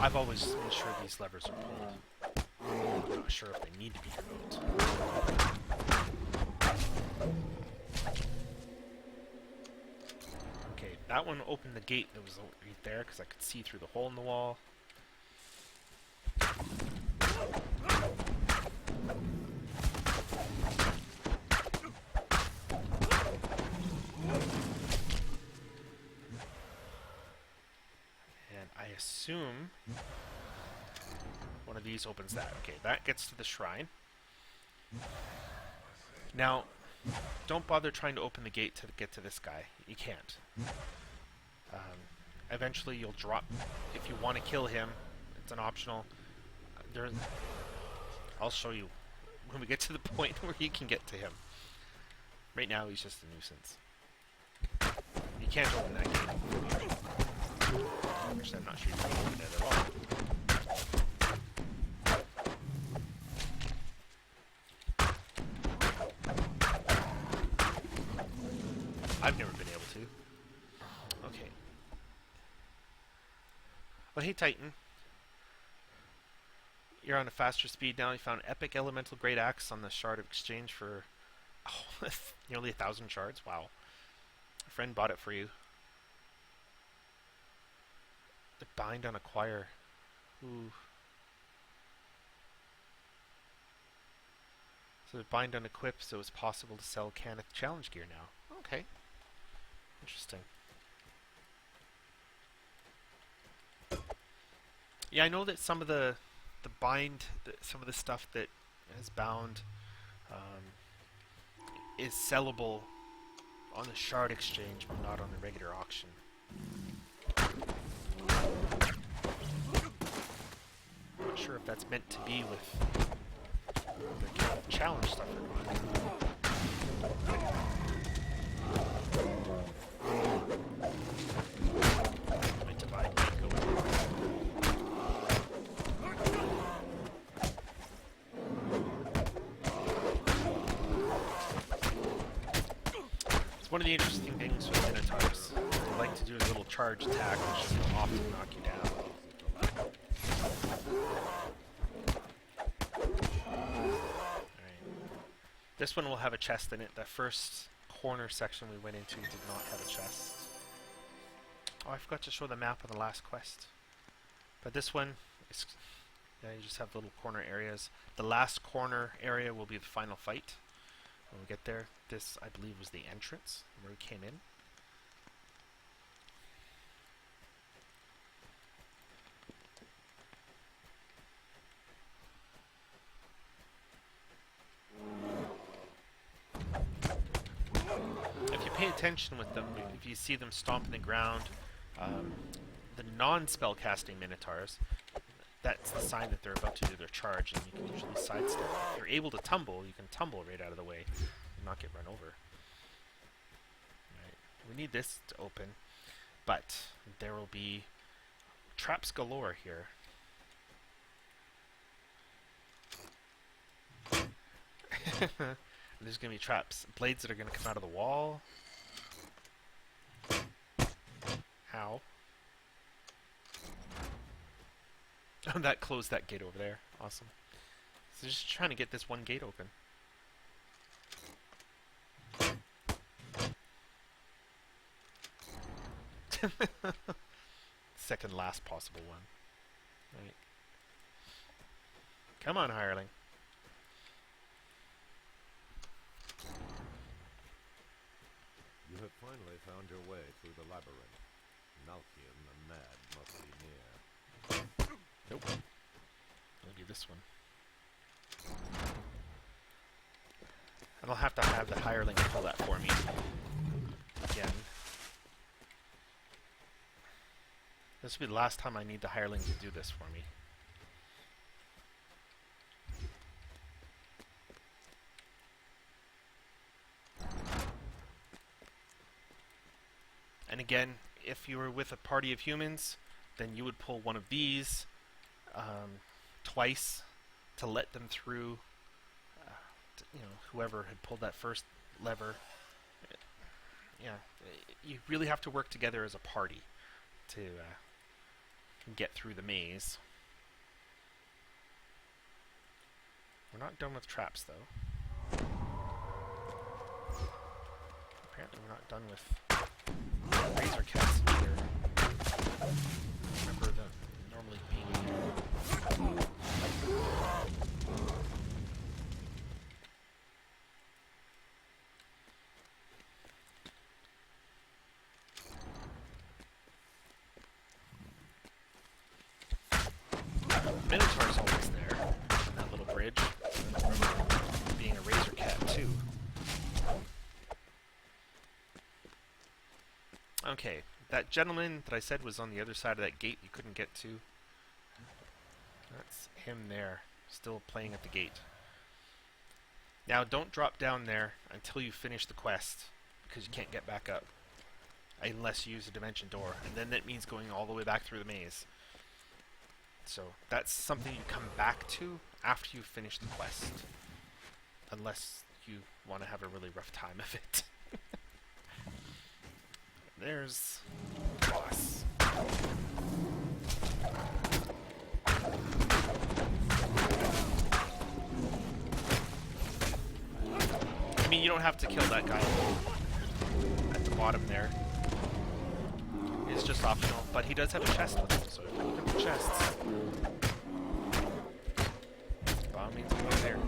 I've always made sure these levers are pulled. I'm not sure if they need to be removed. Okay, that one opened the gate that was right there because I could see through the hole in the wall. And I assume one of these opens that. Okay, that gets to the shrine. Now, don't bother trying to open the gate to get to this guy. You can't. Eventually you'll drop. If you want to kill him, it's an optional. I'll show you when we get to the point where you can get to him. Right now, he's just a nuisance. You can't open that gate. Actually, I'm not sure you can open it at all. I've never been able to. Okay. Well, hey, Titan. You're on a faster speed now. You found epic elemental great axe on the Shard of Exchange for nearly 1,000 shards. Wow. A friend bought it for you. The bind on acquire. Ooh. So the bind on equip, so it's possible to sell Cannith challenge gear now. Okay. Interesting. Yeah, I know that some of the bind, some of the stuff that is bound is sellable on the Shard Exchange, but not on the regular auction. Not sure if that's meant to be with the challenge stuff or not. Might divide, might go. One of the interesting things with Minotaurs, they like to do a little charge attack, which will often knock you down. Alright. This one will have a chest in it. That first corner section we went into did not have a chest. Oh, I forgot to show the map on the last quest. But this one, is, yeah, you just have little corner areas. The last corner area will be the final fight. When we get there, this, I believe, was the entrance where we came in. If you pay attention with them, if you see them stomping the ground, the non-spellcasting Minotaurs, that's the sign that they're about to do their charge, and you can usually sidestep. If you're able to tumble, you can tumble right out of the way and not get run over. Right. We need this to open, but there will be traps galore here. There's going to be traps. Blades that are going to come out of the wall. How? Oh, that closed that gate over there. Awesome. So just trying to get this one gate open. Second last possible one. Right. Come on, hireling. You have finally found your way through the labyrinth. Malkian the Mad must be near. Nope. Maybe this one. And I'll have to have the hireling pull that for me. Again. This will be the last time I need the hireling to do this for me. And again, if you were with a party of humans, then you would pull one of these twice to let them through. You know, whoever had pulled that first lever. Yeah, you really have to work together as a party to get through the maze. We're not done with traps, though. Apparently, we're not done with razor cats either. Remember them normally being Minotaur's always there on that little bridge. Remember being a razor cat too. Okay, that gentleman that I said was on the other side of that gate you couldn't get to. That's him there. Still playing at the gate. Now, don't drop down there until you finish the quest, because you can't get back up. Unless you use a dimension door. And then that means going all the way back through the maze. So, that's something you come back to after you finish the quest. Unless you want to have a really rough time of it. There's the boss. I mean, you don't have to kill that guy at the bottom there. It's just optional, but he does have a chest with him, so if you're looking for chests, by all means, go there.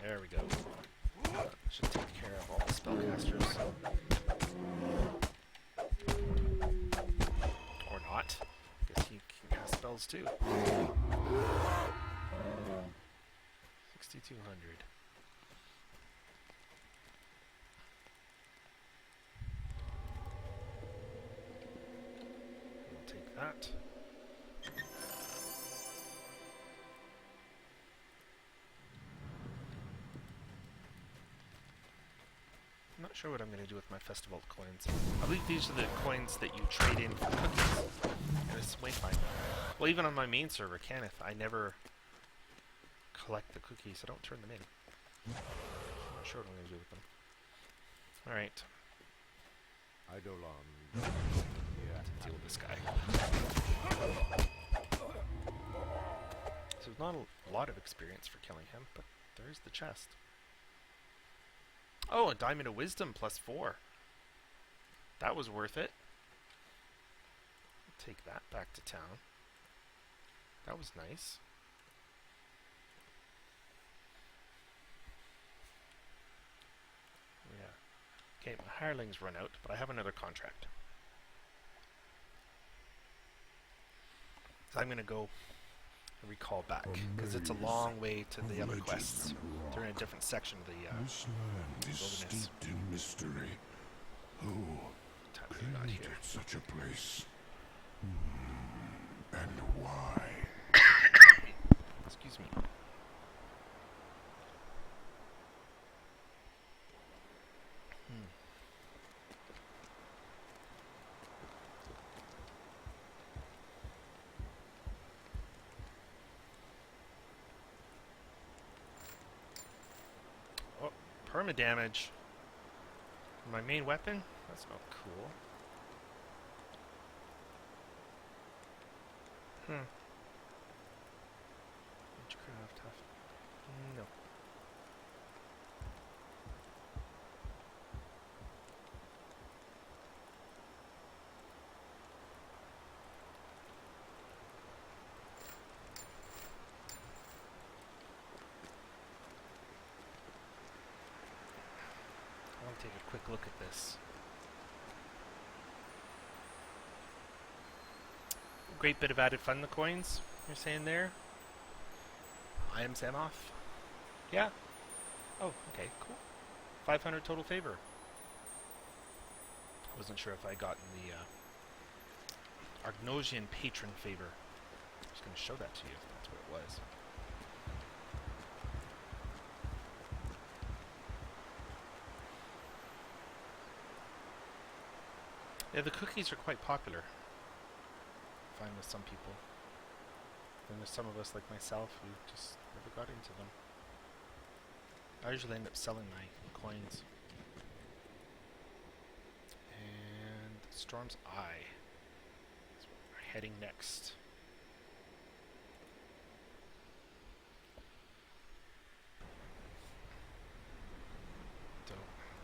There we go. Should take care of all the spellcasters. Or not. I guess he can cast spells too. 6,200. We'll take that. I'm not sure what I'm going to do with my festival coins. I believe these are the coins that you trade in for cookies. And it's wayfinder. Well, even on my main server, Kenneth, I never collect the cookies. I don't turn them in. I'm not sure what I'm going to do with them. Alright. Eidolon. Yeah. Deal with this guy. So there's not a lot of experience for killing him, but there's the chest. Oh, a diamond of wisdom +4. That was worth it. Take that back to town. That was nice. Yeah. Okay, my hirelings run out, but I have another contract. So I'm going to go recall back, because it's a long way to the other quests. They're in a different section of the This land is wilderness. steeped in mystery. Who Time we got created here. such a place? And why? Excuse me. Oh, perma-damage. My main weapon? That's not cool. Witchcraft, no. I want to take a quick look at this. Great bit of added fun, the coins, you're saying there? I am Samoff. Yeah. Oh, okay, cool. 500 total favor. Wasn't sure if I gotten the Argnosian patron favor. I was going to show that to you if that's what it was. Yeah, the cookies are quite popular. I find with some people. Then there's some of us like myself who just never got into them. I usually end up selling my coins. And Storm's Eye. That's where we're heading next. So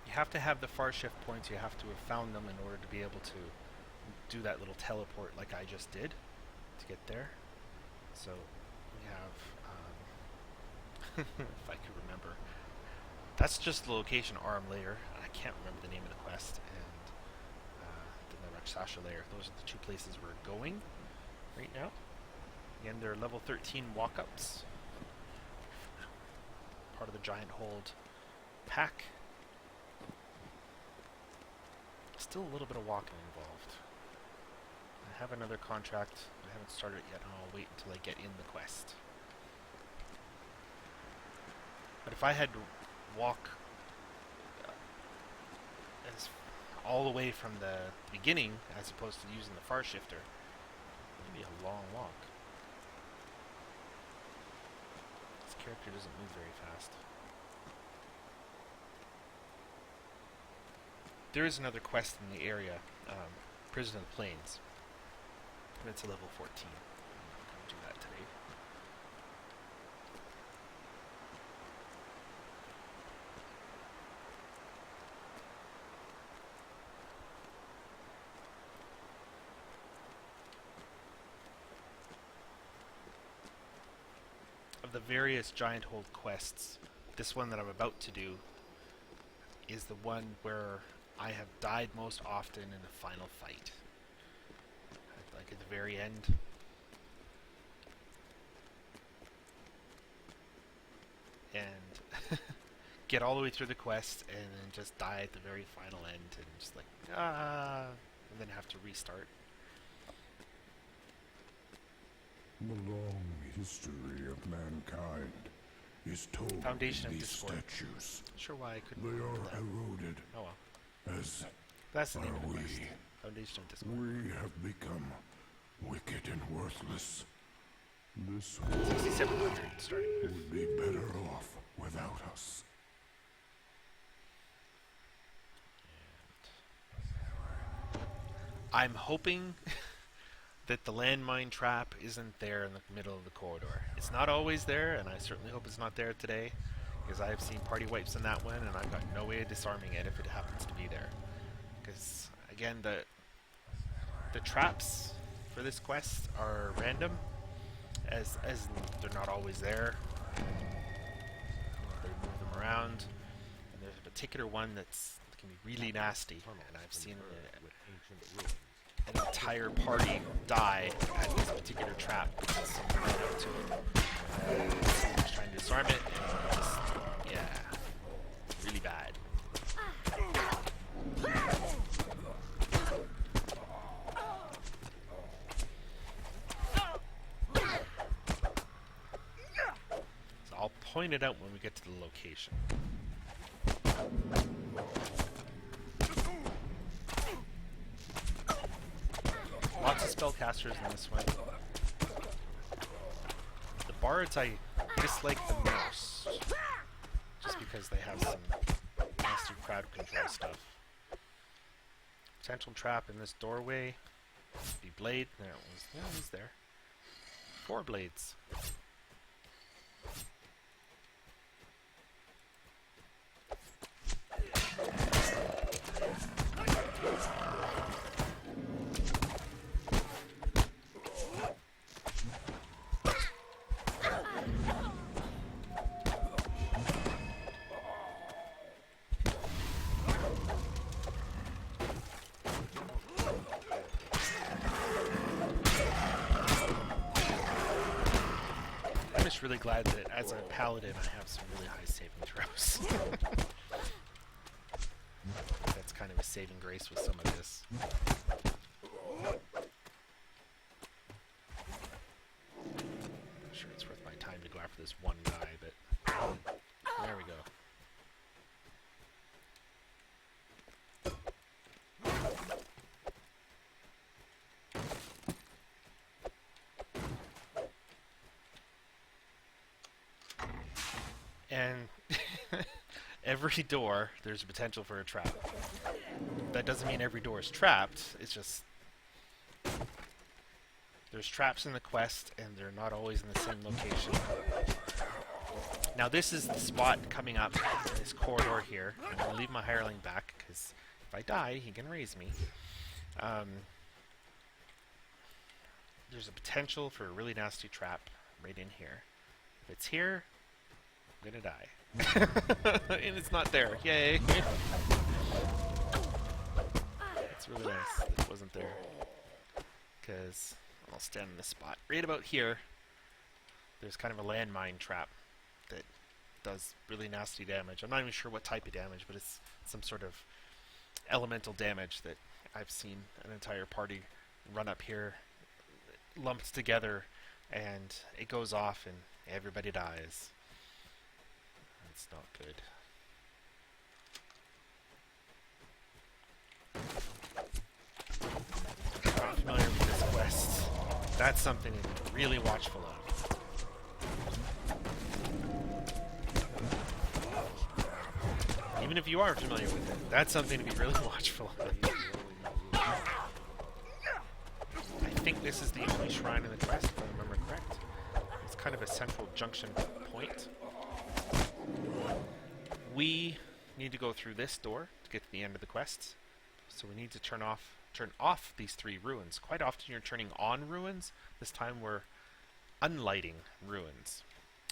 you have to have the far shift points, you have to have found them in order to be able to do that little teleport like I just did to get there. So we have, if I could remember, that's just the location Arm layer. I can't remember the name of the quest, and the Rakshasha layer. Those are the two places we're going right now. Again, they're level 13 walk-ups. Part of the Giant Hold pack. Still a little bit of walking involved. I have another contract. I haven't started it yet, and I'll wait until I get in the quest. But if I had to walk as all the way from the beginning, as opposed to using the far shifter, it'd be a long walk. This character doesn't move very fast. There is another quest in the area, Prison of the Plains. And it's a level 14. I'm not going to do that today. Of the various Giant Hold quests, this one that I'm about to do is the one where I have died most often in the final fight. Like at the very end. And get all the way through the quest and then just die at the very final end and just like, and then have to restart. The long history of mankind is told Foundation in of these Discord. statues. Not sure why I couldn't They remember are that. eroded, Oh well. as That's the name are of the we. quest. Foundation of Discord. We have become wicked and worthless. This 6700 starting with. would be better off without us. I'm hoping that the landmine trap isn't there in the middle of the corridor. It's not always there, and I certainly hope it's not there today, because I've seen party wipes in that one, and I've got no way of disarming it if it happens to be there. Because, again, the traps for this quest are random, as they're not always there. They move them around, and there's a particular one that can be really nasty, and I've seen with ancient ruins. an entire party die at this particular trap because someone ran out to it. Someone was trying to disarm it, and it just, yeah, really bad. So I'll point it out when we get to the location. Lots of spellcasters in this one. The bards I dislike the most, just because they have some nasty crowd control stuff. Potential trap in this doorway. Be blade. There it was. Yeah, he's there. 4 blades. I'm just really glad that as a paladin I have some really high saving throws. That's kind of a saving grace with some of this. Not sure it's worth my time to go after this one guy, but there we go. And every door, there's a potential for a trap. That doesn't mean every door is trapped, it's just there's traps in the quest and they're not always in the same location. Now this is the spot coming up in this corridor here. I'm going to leave my hireling back because if I die, he can raise me. There's a potential for a really nasty trap right in here. If it's here, I'm gonna die. And it's not there. Yay! It's really nice that it wasn't there. Because I'll stand in this spot. Right about here, there's kind of a landmine trap that does really nasty damage. I'm not even sure what type of damage, but it's some sort of elemental damage that I've seen an entire party run up here, lumped together, and it goes off and everybody dies. That's not good. Not familiar with this quest. That's something to be really watchful of. Even if you are familiar with it, that's something to be really watchful of. I think this is the only shrine in the quest, if I remember correct. It's kind of a central junction point. We need to go through this door to get to the end of the quest. So we need to turn off these 3 ruins. Quite often you're turning on ruins. This time we're unlighting ruins.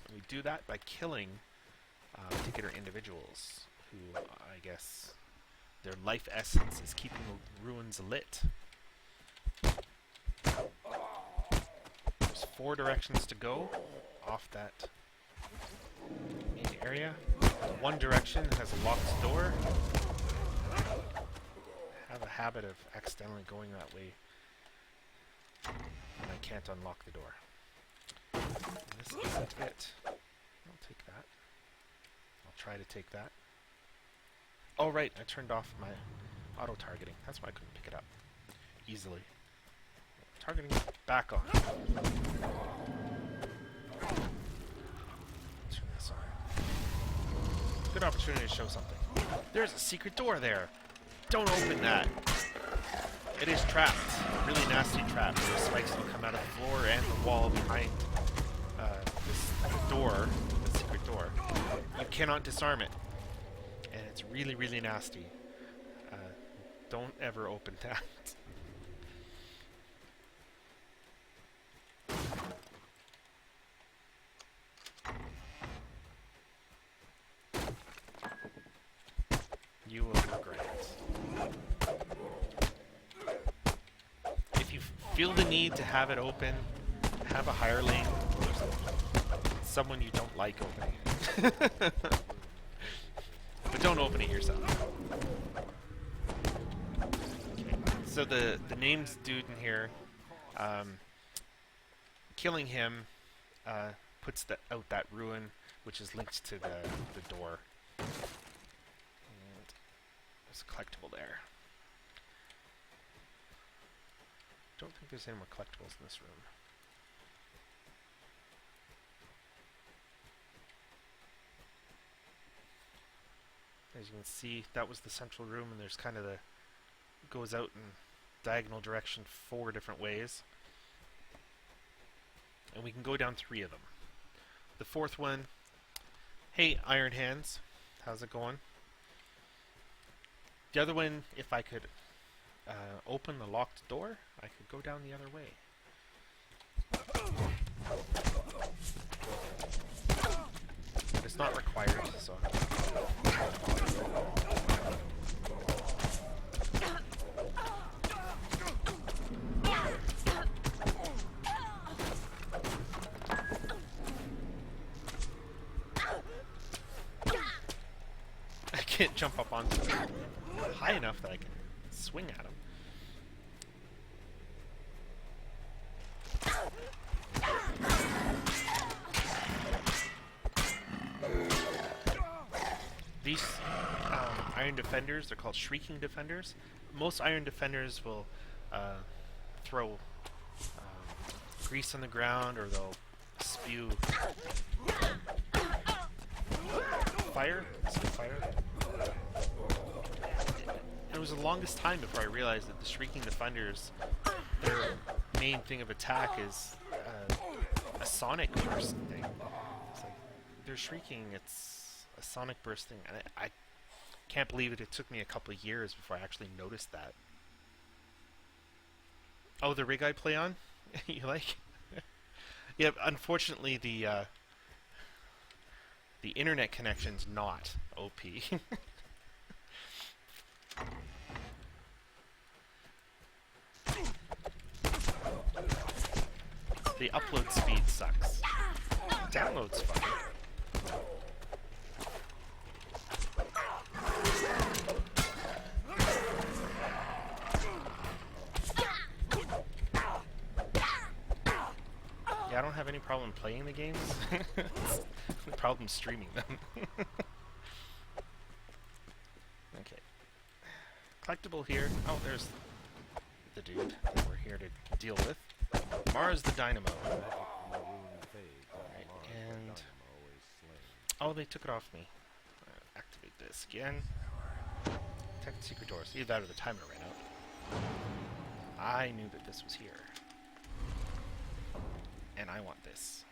And we do that by killing particular individuals who, I guess, their life essence is keeping the ruins lit. There's 4 directions to go off that main area. One direction has a locked door. I have a habit of accidentally going that way, and I can't unlock the door. And this isn't it. I'll take that. I'll try to take that. Oh right, I turned off my auto-targeting. That's why I couldn't pick it up easily. Targeting back on. Turn this on. Good opportunity to show something. There's a secret door there. Don't open that. It is trapped. A really nasty trap. There's spikes that will come out of the floor and the wall behind this door, the secret door. You cannot disarm it. And it's really, really nasty. Don't ever open that. You will regret it. If you feel the need to have it open, have a hireling or someone you don't like opening it. But don't open it yourself. Okay. So the named dude in here, killing him puts out that ruin, which is linked to the door. And there's a collectible there. Don't think there's any more collectibles in this room. As you can see, that was the central room, and there's kind of the goes out in diagonal direction 4 different ways. And we can go down 3 of them. The 4th one, hey Iron Hands, how's it going? The other one, if I could open the locked door, I could go down the other way. But it's not required, so... I can't jump up onto it high enough that I can swing at him. These Iron Defenders, they're called Shrieking Defenders. Most Iron Defenders will throw grease on the ground, or they'll spew fire. It was the longest time before I realized that the Shrieking Defenders, their main thing of attack is a sonic burst thing. It's like, they're shrieking, it's a sonic burst thing, and I can't believe it took me a couple of years before I actually noticed that. Oh, the rig I play on? You like? Yeah, unfortunately the internet connection's not OP. The upload speed sucks. Download's fine. Yeah, I don't have any problem playing the games. The problem streaming them. Okay. Collectible here. Oh, there's the dude that we're here to deal with. Mars the Dynamo. Alright, and... Oh, they took it off me. Activate this again. Protect the secret doors. Either that or the timer ran out. I knew that this was here. And I want this.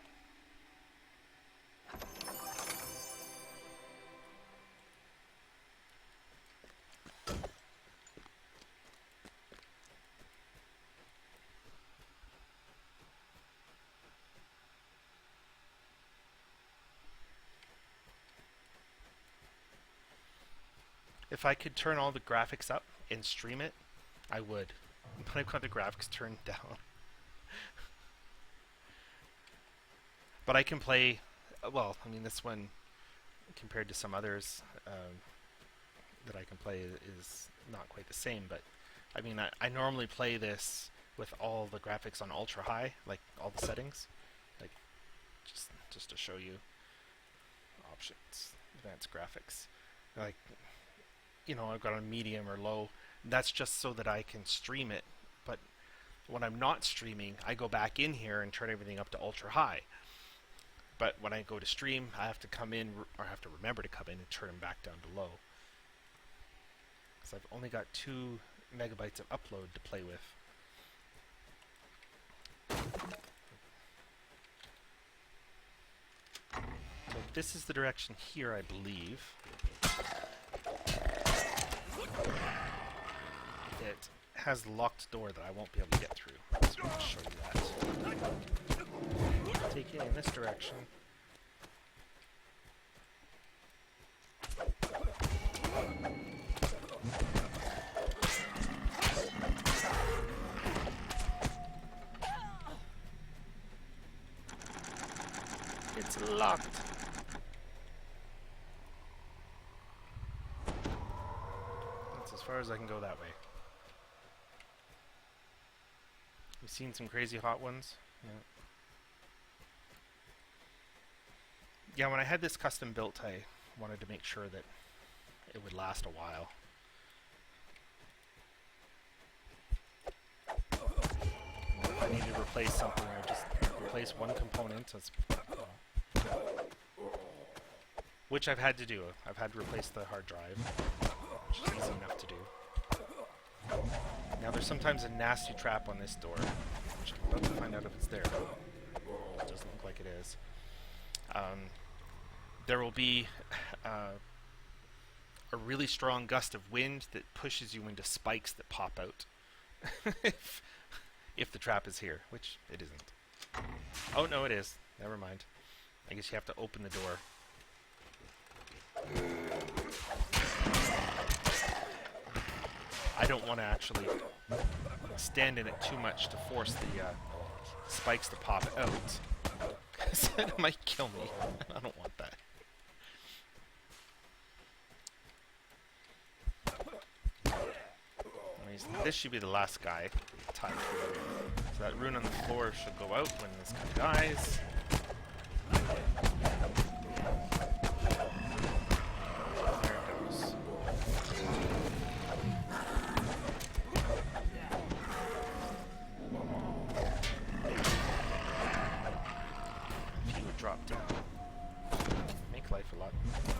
If I could turn all the graphics up and stream it, I would. But I've got the graphics turned down. But I can play, well, I mean, this one, compared to some others that I can play, is not quite the same. But, I mean, I normally play this with all the graphics on ultra high, like all the settings. Like, just to show you options, advanced graphics. Like, you know, I've got on medium or low. That's just so that I can stream it. But when I'm not streaming, I go back in here and turn everything up to ultra high. But when I go to stream, I have to come in, or I have to remember to come in and turn them back down to low. Because I've only got 2 megabytes of upload to play with. So this is the direction here, I believe. It has a locked door that I won't be able to get through. So I'll show you that. Take it in this direction. It's locked. That's as far as I can go that way. We've seen some crazy hot ones. Yeah. Yeah, when I had this custom built, I wanted to make sure that it would last a while. If I need to replace something, I just replace one component. Which I've had to do. I've had to replace the hard drive, which is easy enough to do. Now there's sometimes a nasty trap on this door, which I'm about to find out if it's there. It doesn't look like it is. There will be a really strong gust of wind that pushes you into spikes that pop out if the trap is here, which it isn't. Oh no, it is. Never mind. I guess you have to open the door. I don't want to actually stand in it too much to force the spikes to pop out. It might kill me. I don't want that. This should be the last guy tied through. So that rune on the floor should go out when this guy dies. There it goes. If he would drop down, make life a lot easier.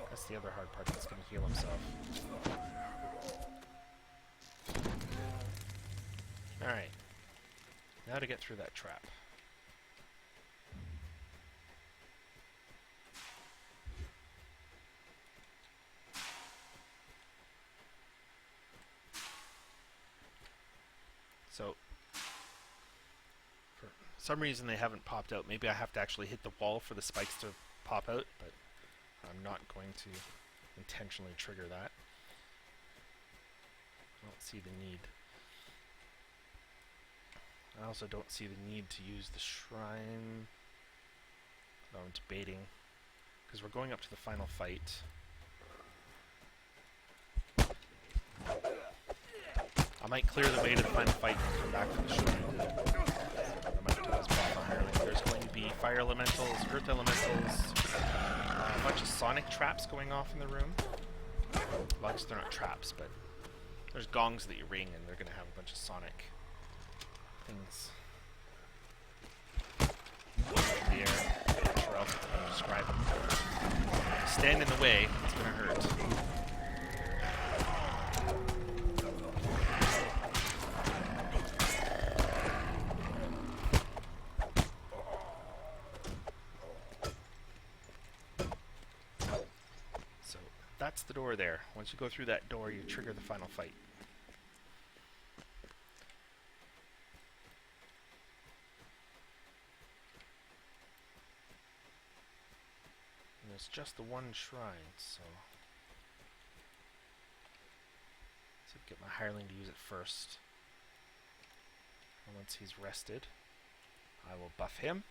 That's the other hard part. That's going to heal himself. Alright. Now to get through that trap. So, for some reason they haven't popped out. Maybe I have to actually hit the wall for the spikes to pop out, but I'm not going to intentionally trigger that. I don't see the need. I also don't see the need to use the shrine. So I'm debating, because we're going up to the final fight. I might clear the way to the final fight and come back for the shrine. I might do as buff a hireling. There's going to be fire elementals, earth elementals, a bunch of sonic traps going off in the room. Well, I guess they're not traps, but there's gongs that you ring and they're going to have a bunch of sonic things in the air. I'm not sure else to describe them. Stand in the way, it's going to hurt. So that's the door there. Once you go through that door, you trigger the final fight. And there's just the one shrine, so get my hireling to use it first. And once he's rested, I will buff him.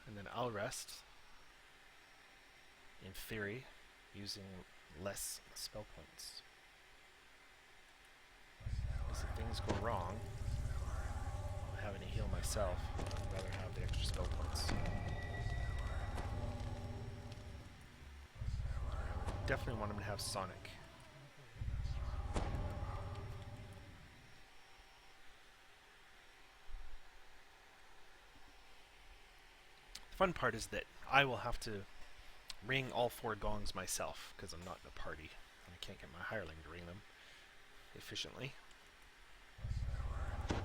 And then I'll rest, in theory, using less spell points. Because if things go wrong, I'm having to heal myself. I'd rather have the extra spell points. Definitely want him to have Sonic. The fun part is that I will have to ring all 4 gongs myself because I'm not in a party and I can't get my hireling to ring them efficiently. I'm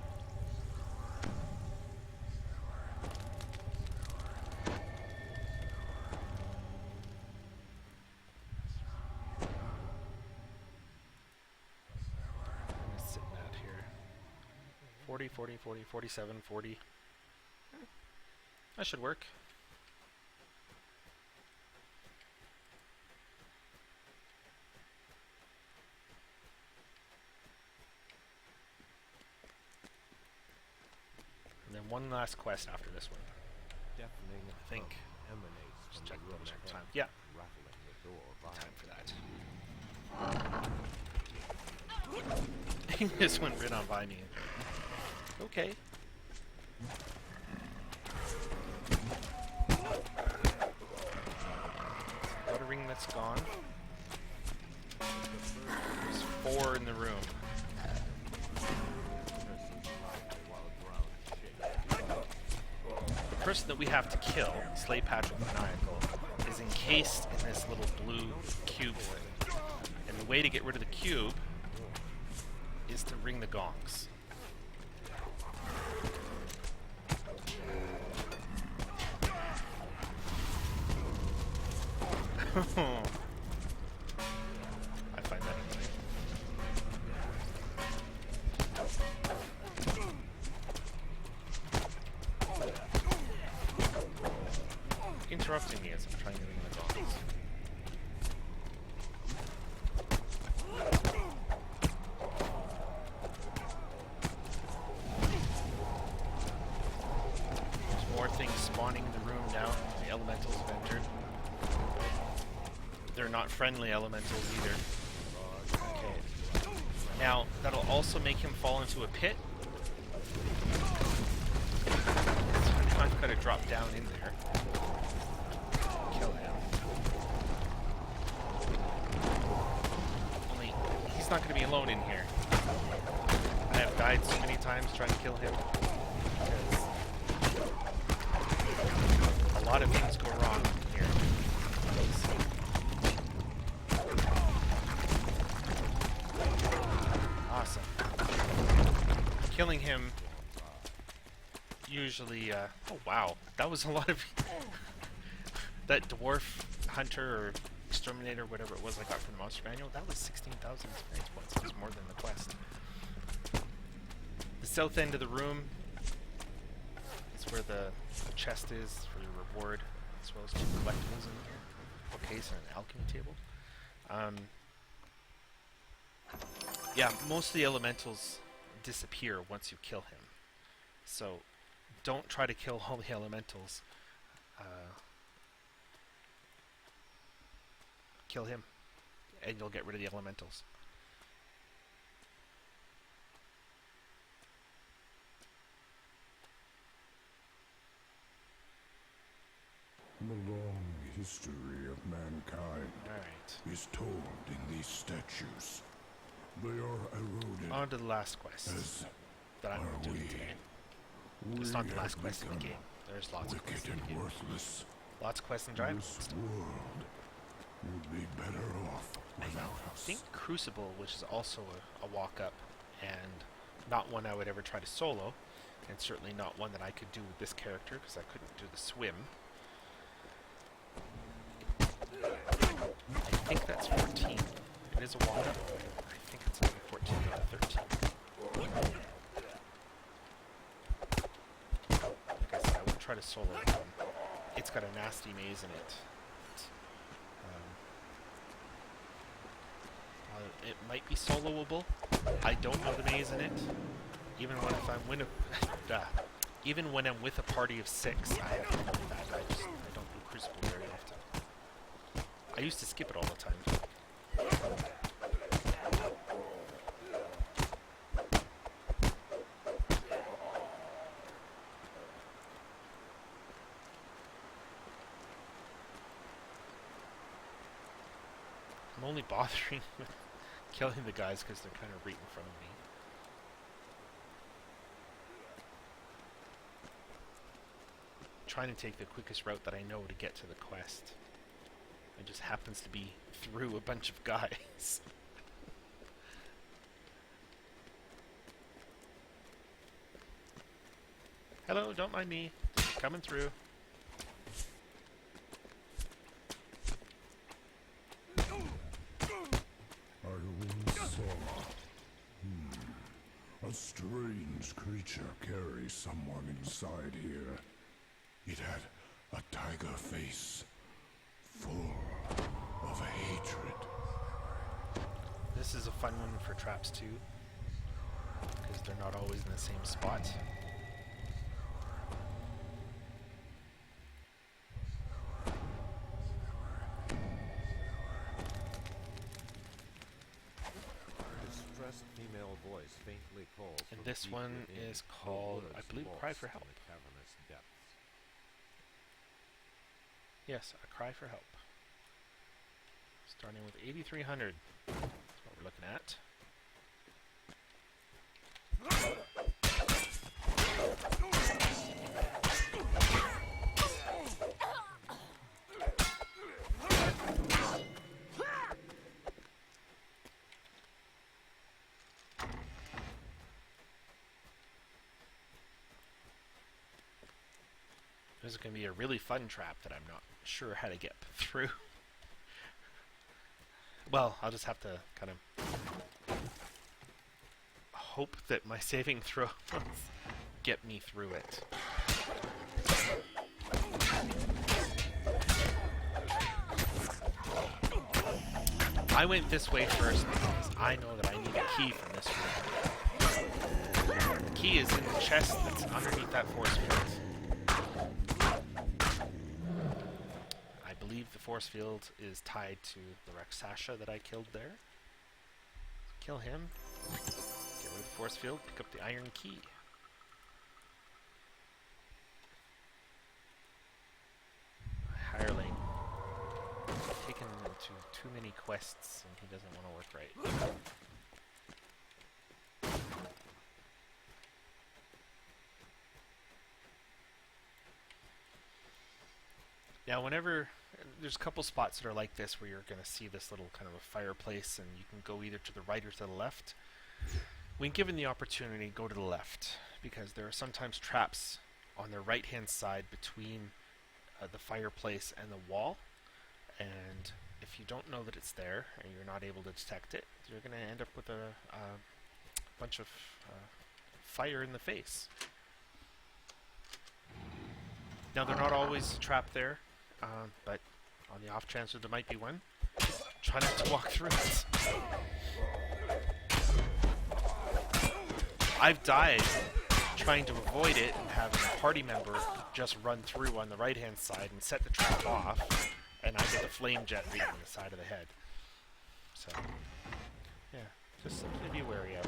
sitting at here 40, 40, 40, 47, 40. That should work. And then one last quest after this one. Deafening I think. emanates Just from check the room double check ahead, time. Yeah, rattling the door time for that. He just went right on by me. Okay. Got a ring that's gone. There's 4 in the room. The person that we have to kill, Slay Patrick Maniacal, is encased in this little blue cube thing. And the way to get rid of the cube is to ring the gongs. I find that annoying. Interrupting me as I'm trying to ring the gongs. There's more things spawning in the room now. The elementals have entered. They're not friendly elementals either. Okay. Now, that'll also make him fall into a pit. So now I've got to drop down in there. Kill him. Only, he's not going to be alone in here. I have died so many times trying to kill him. Because a lot of things go wrong here. Awesome. Killing him usually, oh wow, that was a lot of... that dwarf hunter or exterminator, whatever it was I got from the monster manual, that was 16,000 experience points. That was more than the quest. The south end of the room is where the chest is for your reward, as well as 2 collectibles in here. Bookcase and an alchemy table. Yeah, most of the elementals disappear once you kill him. So don't try to kill all the elementals. Kill him, and you'll get rid of the elementals. The long history of mankind Alright. is told in these statues. They are eroded On to the last quest as that I'm are doing we. today. We It's not the have last quest in the become game. There's lots of quests wicked in the and game. worthless. Lots of quests in Giant This Hold. world would be better off without I us. think Crucible, which is also a walk-up, and not one I would ever try to solo, and certainly not one that I could do with this character, because I couldn't do the swim. I think that's 14. It is a walk-up. I think it's either 14 or 13. Like I said, I wouldn't try to solo it. It's got a nasty maze in it. It might be soloable. I don't know the maze in it. Even when even when I'm with a party of 6, I have to do that. I don't do Crucible very often. I used to skip it all the time. I'm only bothering with killing the guys because they're kind of right in front of me. Trying to take the quickest route that I know to get to the quest. It just happens to be through a bunch of guys. Hello, don't mind me. Just coming through. I once saw a strange creature carry someone inside here. It had a tiger face, full of hatred. This is a fun one for traps too, because they're not always in the same spot. Distressed female voice faintly calls. And from this deep one within, is her called, I words believe, lost Cry for in Help. the cavernous depths. Yes, a cry for help. Starting with 8,300. That's what we're looking at. This is going to be a really fun trap that I'm not sure how to get through. Well, I'll just have to kind of hope that my saving throws get me through it. I went this way first because I know that I need a key from this room. The key is in the chest that's underneath that force field. I believe the force field is tied to the Rakshasa that I killed there. Kill him, get rid of the force field, pick up the iron key. Hireling. Taken into too many quests and he doesn't want to work right. Now whenever, there's a couple spots that are like this where you're going to see this little kind of a fireplace and you can go either to the right or to the left. When given the opportunity, go to the left, because there are sometimes traps on the right hand side between the fireplace and the wall, and if you don't know that it's there and you're not able to detect it, you're going to end up with a bunch of fire in the face. Now they're not always trapped there, but on the off chance that there might be one, try not to walk through it. I've died trying to avoid it and having a party member just run through on the right hand side and set the trap off, and I get a flame jet right on the side of the head. So, yeah, just something to be wary of.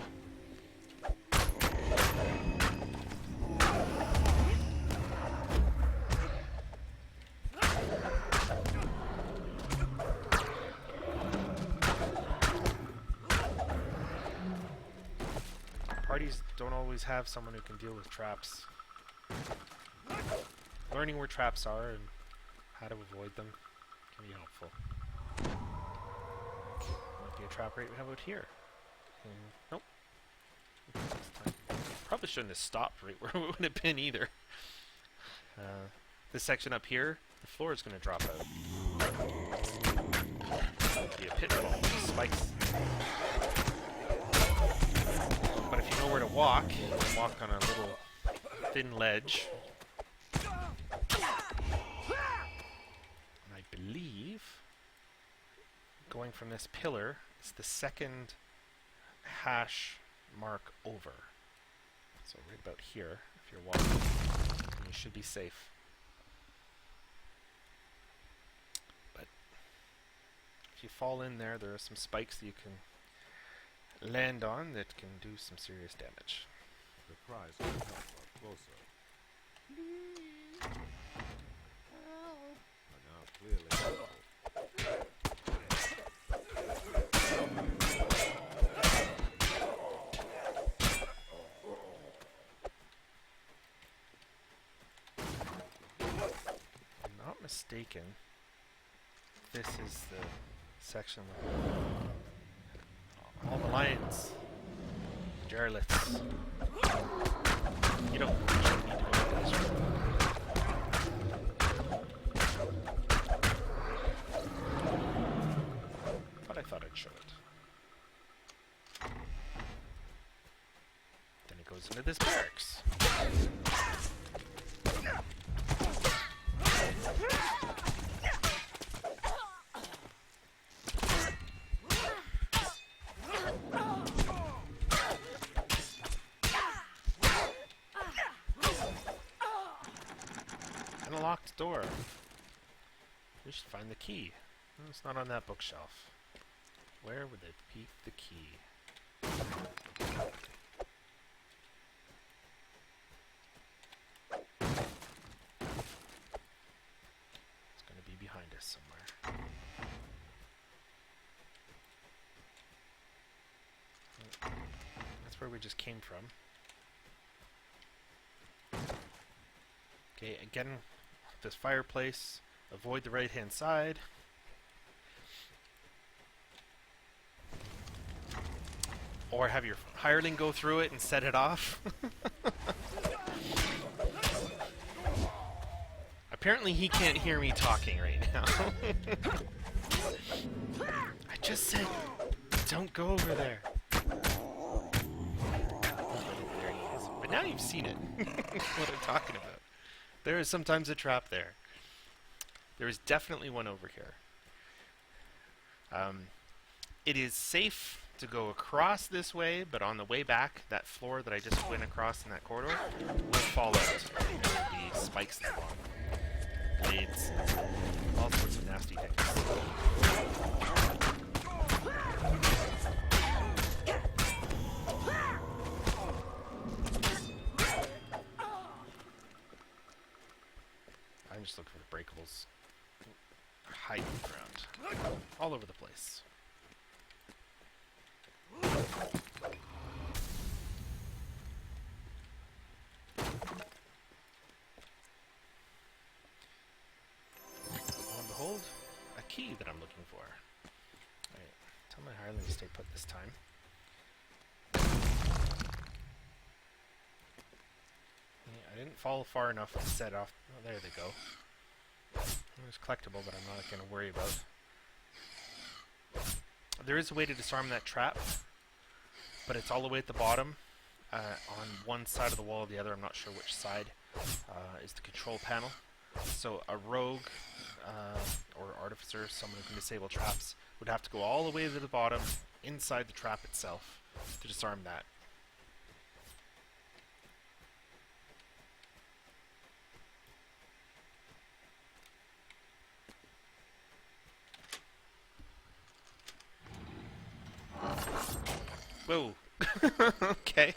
don't always have someone who can deal with traps. Learning where traps are and how to avoid them can be helpful. Might be a trap right how about here. Nope. Probably shouldn't have stopped right where it would have been either. This section up here, the floor is going to drop out. It'll be a pitfall with spikes. But if you know where to walk, you can walk on a little thin ledge. And I believe going from this pillar is the second hash mark over. So right about here, if you're walking, you should be safe. But if you fall in there, there are some spikes that you can land on that can do some serious damage. The cries of help are closer. Are now clearly audible. If I'm not mistaken, this is the section with all the lions, jarlets. You don't need to go into this room. But I thought I'd show it. Then it goes into this barracks. And a locked door. We should find the key. Oh, it's not on that bookshelf. Where would they keep the key? It's going to be behind us somewhere. That's where we just came from. Okay, again, this fireplace. Avoid the right-hand side. Or have your hireling go through it and set it off. Apparently he can't hear me talking right now. I just said, don't go over there. There he is. But now you've seen it. What I'm talking about. There is sometimes a trap there. There is definitely one over here. It is safe to go across this way, but on the way back, that floor that I just went across in that corridor will fall out. And there will be spikes at the bottom. Blades, all sorts of nasty things. I'm just looking for breakables. Hiding around. All over the place. Lo and behold, a key that I'm looking for. Alright, tell my hireling to stay put this time. Yeah, I didn't fall far enough to set off. Oh, there they go. It was collectible, but I'm not going to worry about. There is a way to disarm that trap, but it's all the way at the bottom. On one side of the wall or the other, I'm not sure which side, is the control panel. So a rogue or artificer, someone who can disable traps, would have to go all the way to the bottom, inside the trap itself, to disarm that. Whoa. Okay.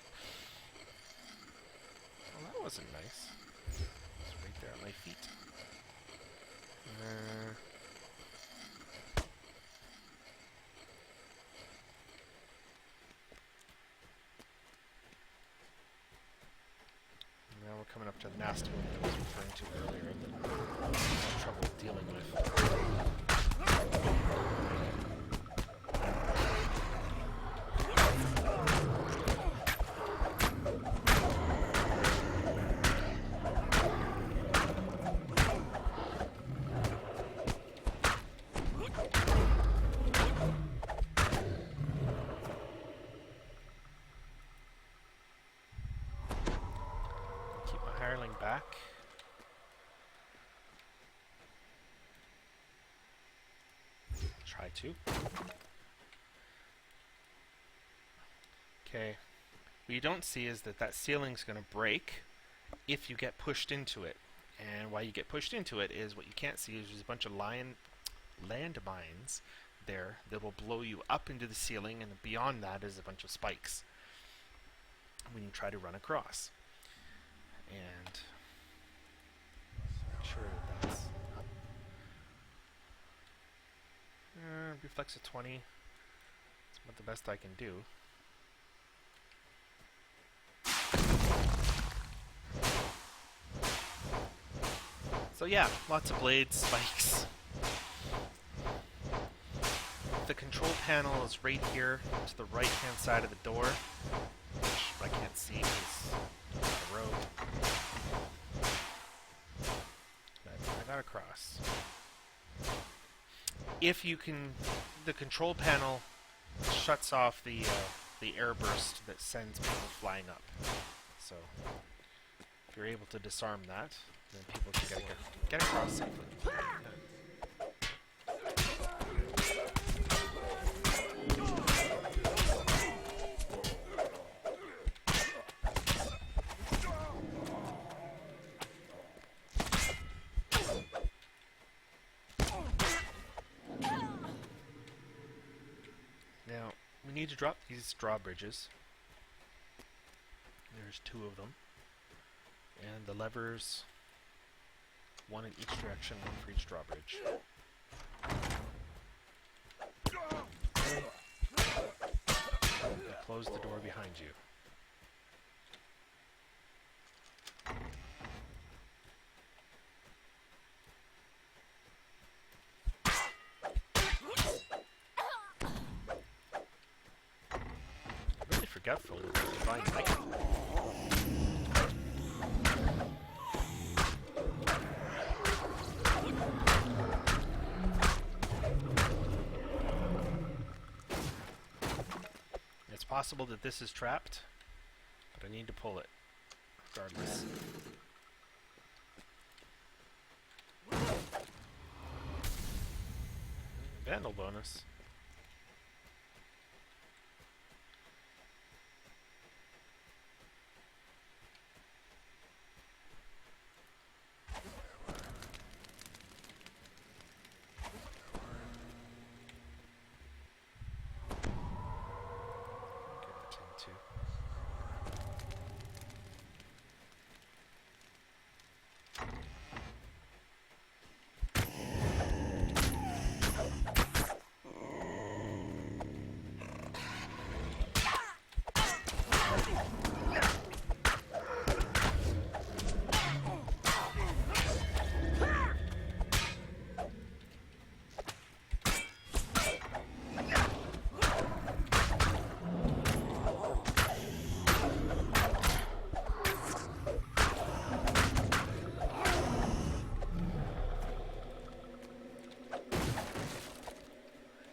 Well, that wasn't nice. It's right there at my feet. coming up to the nasty one that I was referring to earlier that I had trouble dealing with. Keep my hireling back. Try to. Okay. What you don't see is that ceiling's going to break if you get pushed into it. And why you get pushed into it is what you can't see is there's a bunch of landmines there that will blow you up into the ceiling, and beyond that is a bunch of spikes when you try to run across. And make sure that that's up. Reflex of 20. That's about the best I can do. So yeah, lots of blades, spikes. The control panel is right here to the right hand side of the door, which I can't see because it's on the road. But I got across. If you can, the control panel shuts off the air burst that sends people flying up. So if you're able to disarm that, then people can get across safely. Now, we need to drop these drawbridges. There's 2 of them. And the levers, 1 in each direction, 1 for each drawbridge. And close the door behind you. Really forgetful of the divine light. It's possible that this is trapped, but I need to pull it regardless. Vandal bonus.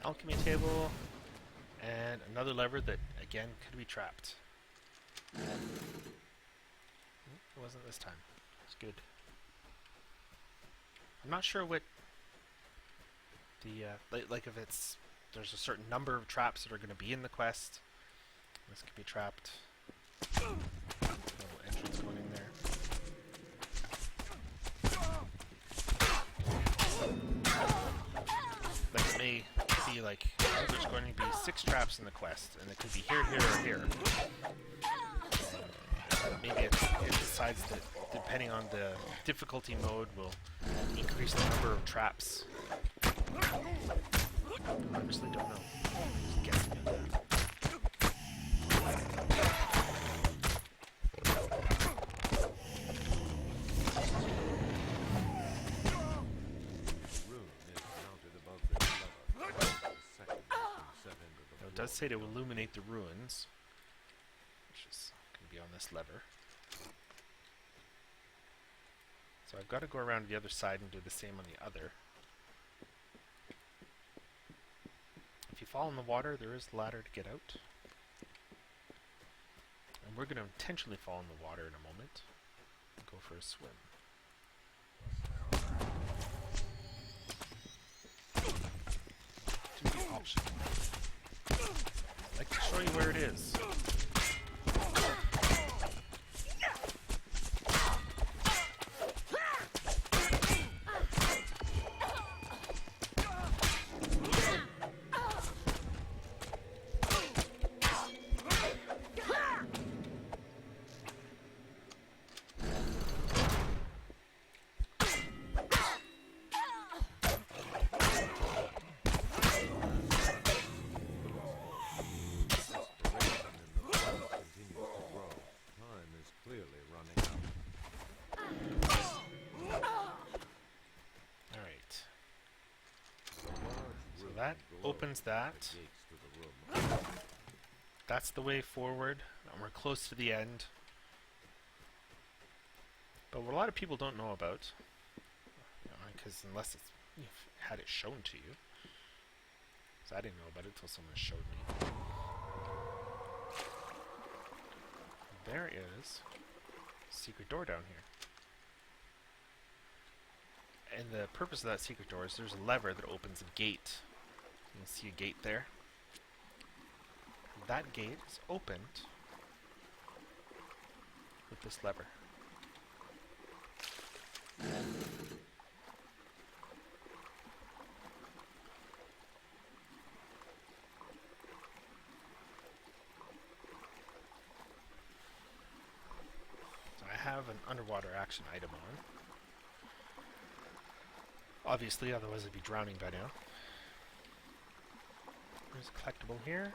Alchemy table, and another lever that, again, could be trapped. It wasn't this time. It's good. I'm not sure what the, like if there's a certain number of traps that are going to be in the quest. This could be trapped. Little entrance going in there. Like it may be like, oh, there's going to be 6 traps in the quest, and it could be here, here, or here. Maybe it decides that, depending on the difficulty mode, will increase the number of traps. I honestly don't know. Just guessing at that. does say to illuminate the ruins, which is going to be on this lever. So I've got to go around the other side and do the same on the other. If you fall in the water, there is a ladder to get out. And we're going to intentionally fall in the water in a moment and go for a swim. To be optional. I'd like to show you where it is. That opens that. That's the way forward, and we're close to the end. But what a lot of people don't know about, because unless you've had it shown to you, because I didn't know about it until someone showed me. There is a secret door down here. And the purpose of that secret door is there's a lever that opens a gate. You can see a gate there. That gate is opened with this lever. So I have an underwater action item on. Obviously, otherwise I'd be drowning by now. There's a collectible here.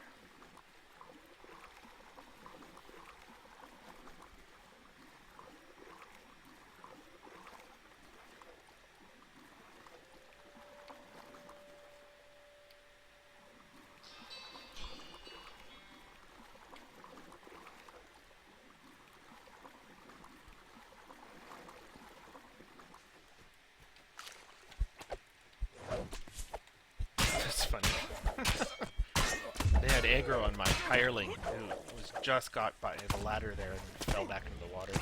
That's funny. They had aggro on my hireling who was just got by the ladder there and fell back into the water.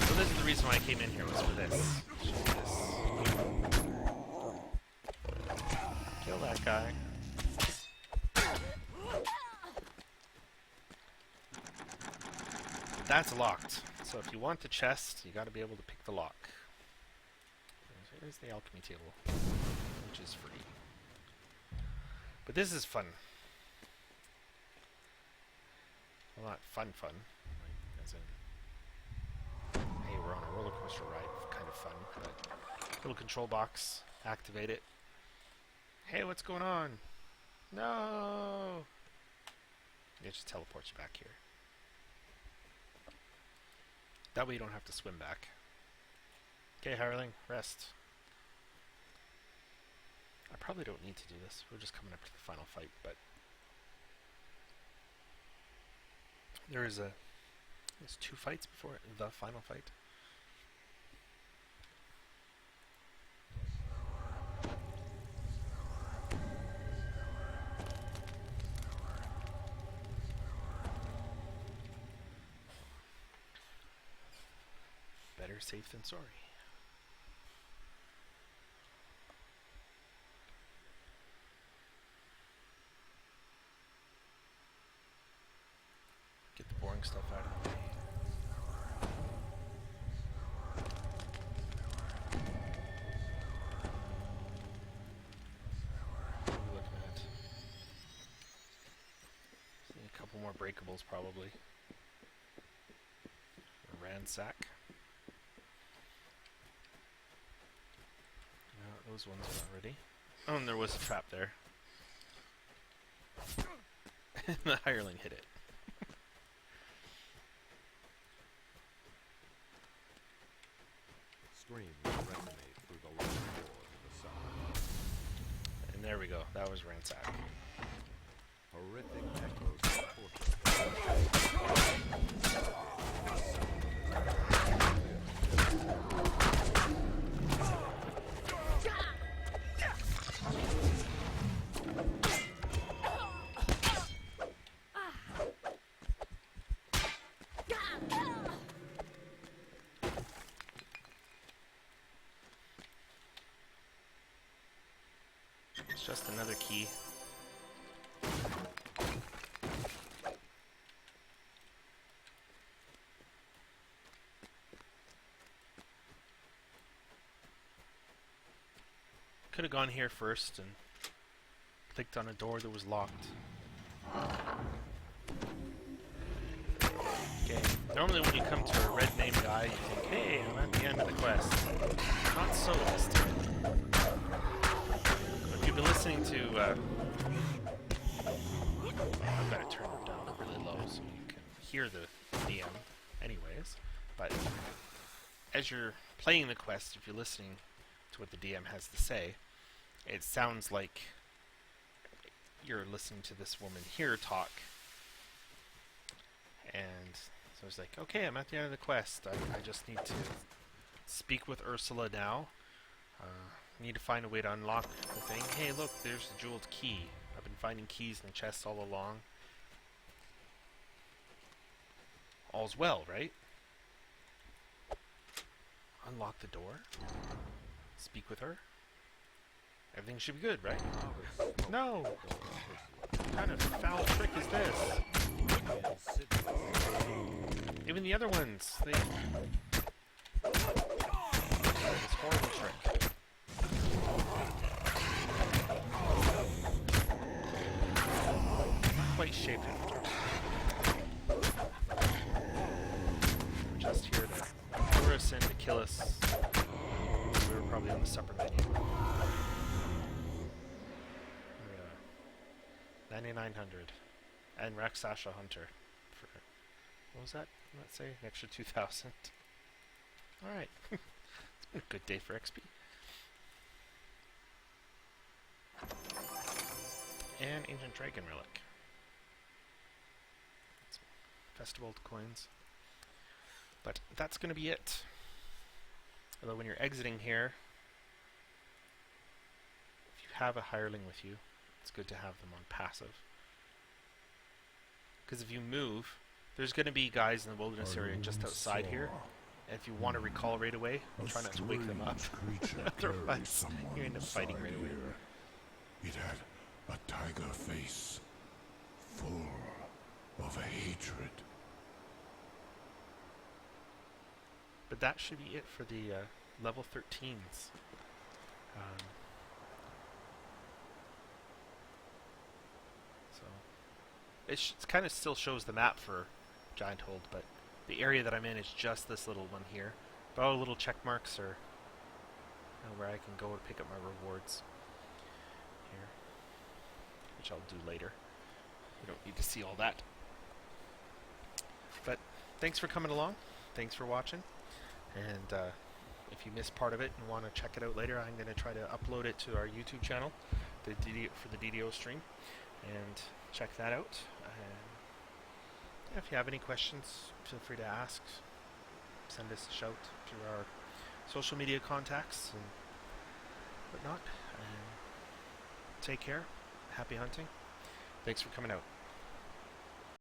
So this is the reason why I came in here, was for this. Kill that guy. That's locked. So if you want the chest, you got to be able to pick the lock. There's the alchemy table, which is free. But this is fun. Well, not fun, like, as in, hey, we're on a roller coaster ride, kind of fun. But little control box, activate it. Hey, what's going on? No! It just teleports you back here. That way you don't have to swim back. Okay, hireling, rest. I probably don't need to do this. We're just coming up to the final fight, but there's two fights before the final fight. Better safe than sorry. Get the boring stuff out of the way. What are we looking at? See a couple more breakables probably. A ransack. No, those ones are not ready. Oh, and there was a trap there. The hireling hit it. Screams resonate through the locked door to the south. And there we go. That was ransack. Horrific echoes of torture. It's just another key. Could have gone here first and clicked on a door that was locked. Okay, normally when you come to a red name guy, you think, hey, I'm at the end of the quest. Not so this time. If you've been listening to, I've got to turn it down really low so you can hear the DM anyways, but as you're playing the quest, if you're listening to what the DM has to say, it sounds like you're listening to this woman here talk. And so it's like, okay, I'm at the end of the quest. I just need to speak with Ursula now. Need to find a way to unlock the thing. Hey, look, there's the jeweled key. I've been finding keys in the chests all along. All's well, right? Unlock the door. Speak with her. Everything should be good, right? No! What kind of foul trick is this? Even the other ones, they... This horrible trick. Not quite shapeshifter. We're just here to lure us in to kill us. We were probably on the supper menu. 9,900. And Raksasha Hunter. For, what was that? Let's say an extra 2,000. Alright. It's been a good day for XP. And Ancient Dragon Relic. Festival coins. But that's going to be it. Although when you're exiting here, if you have a hireling with you, it's good to have them on passive. Because if you move, there's going to be guys in the wilderness area just outside here. And if you want to recall right away, try not to wake them up. Otherwise, you end up fighting right away. It had a tiger face, full of hatred. But that should be it for the level 13s. So it kind of still shows the map for Giant Hold, but the area that I'm in is just this little one here. But all the little check marks are where I can go to pick up my rewards here, which I'll do later. You don't need to see all that. But thanks for coming along. Thanks for watching. And if you missed part of it and want to check it out later, I'm going to try to upload it to our YouTube channel for the DDO stream. And check that out. If you have any questions, feel free to ask. Send us a shout through our social media contacts and whatnot. And take care. Happy hunting. Thanks for coming out.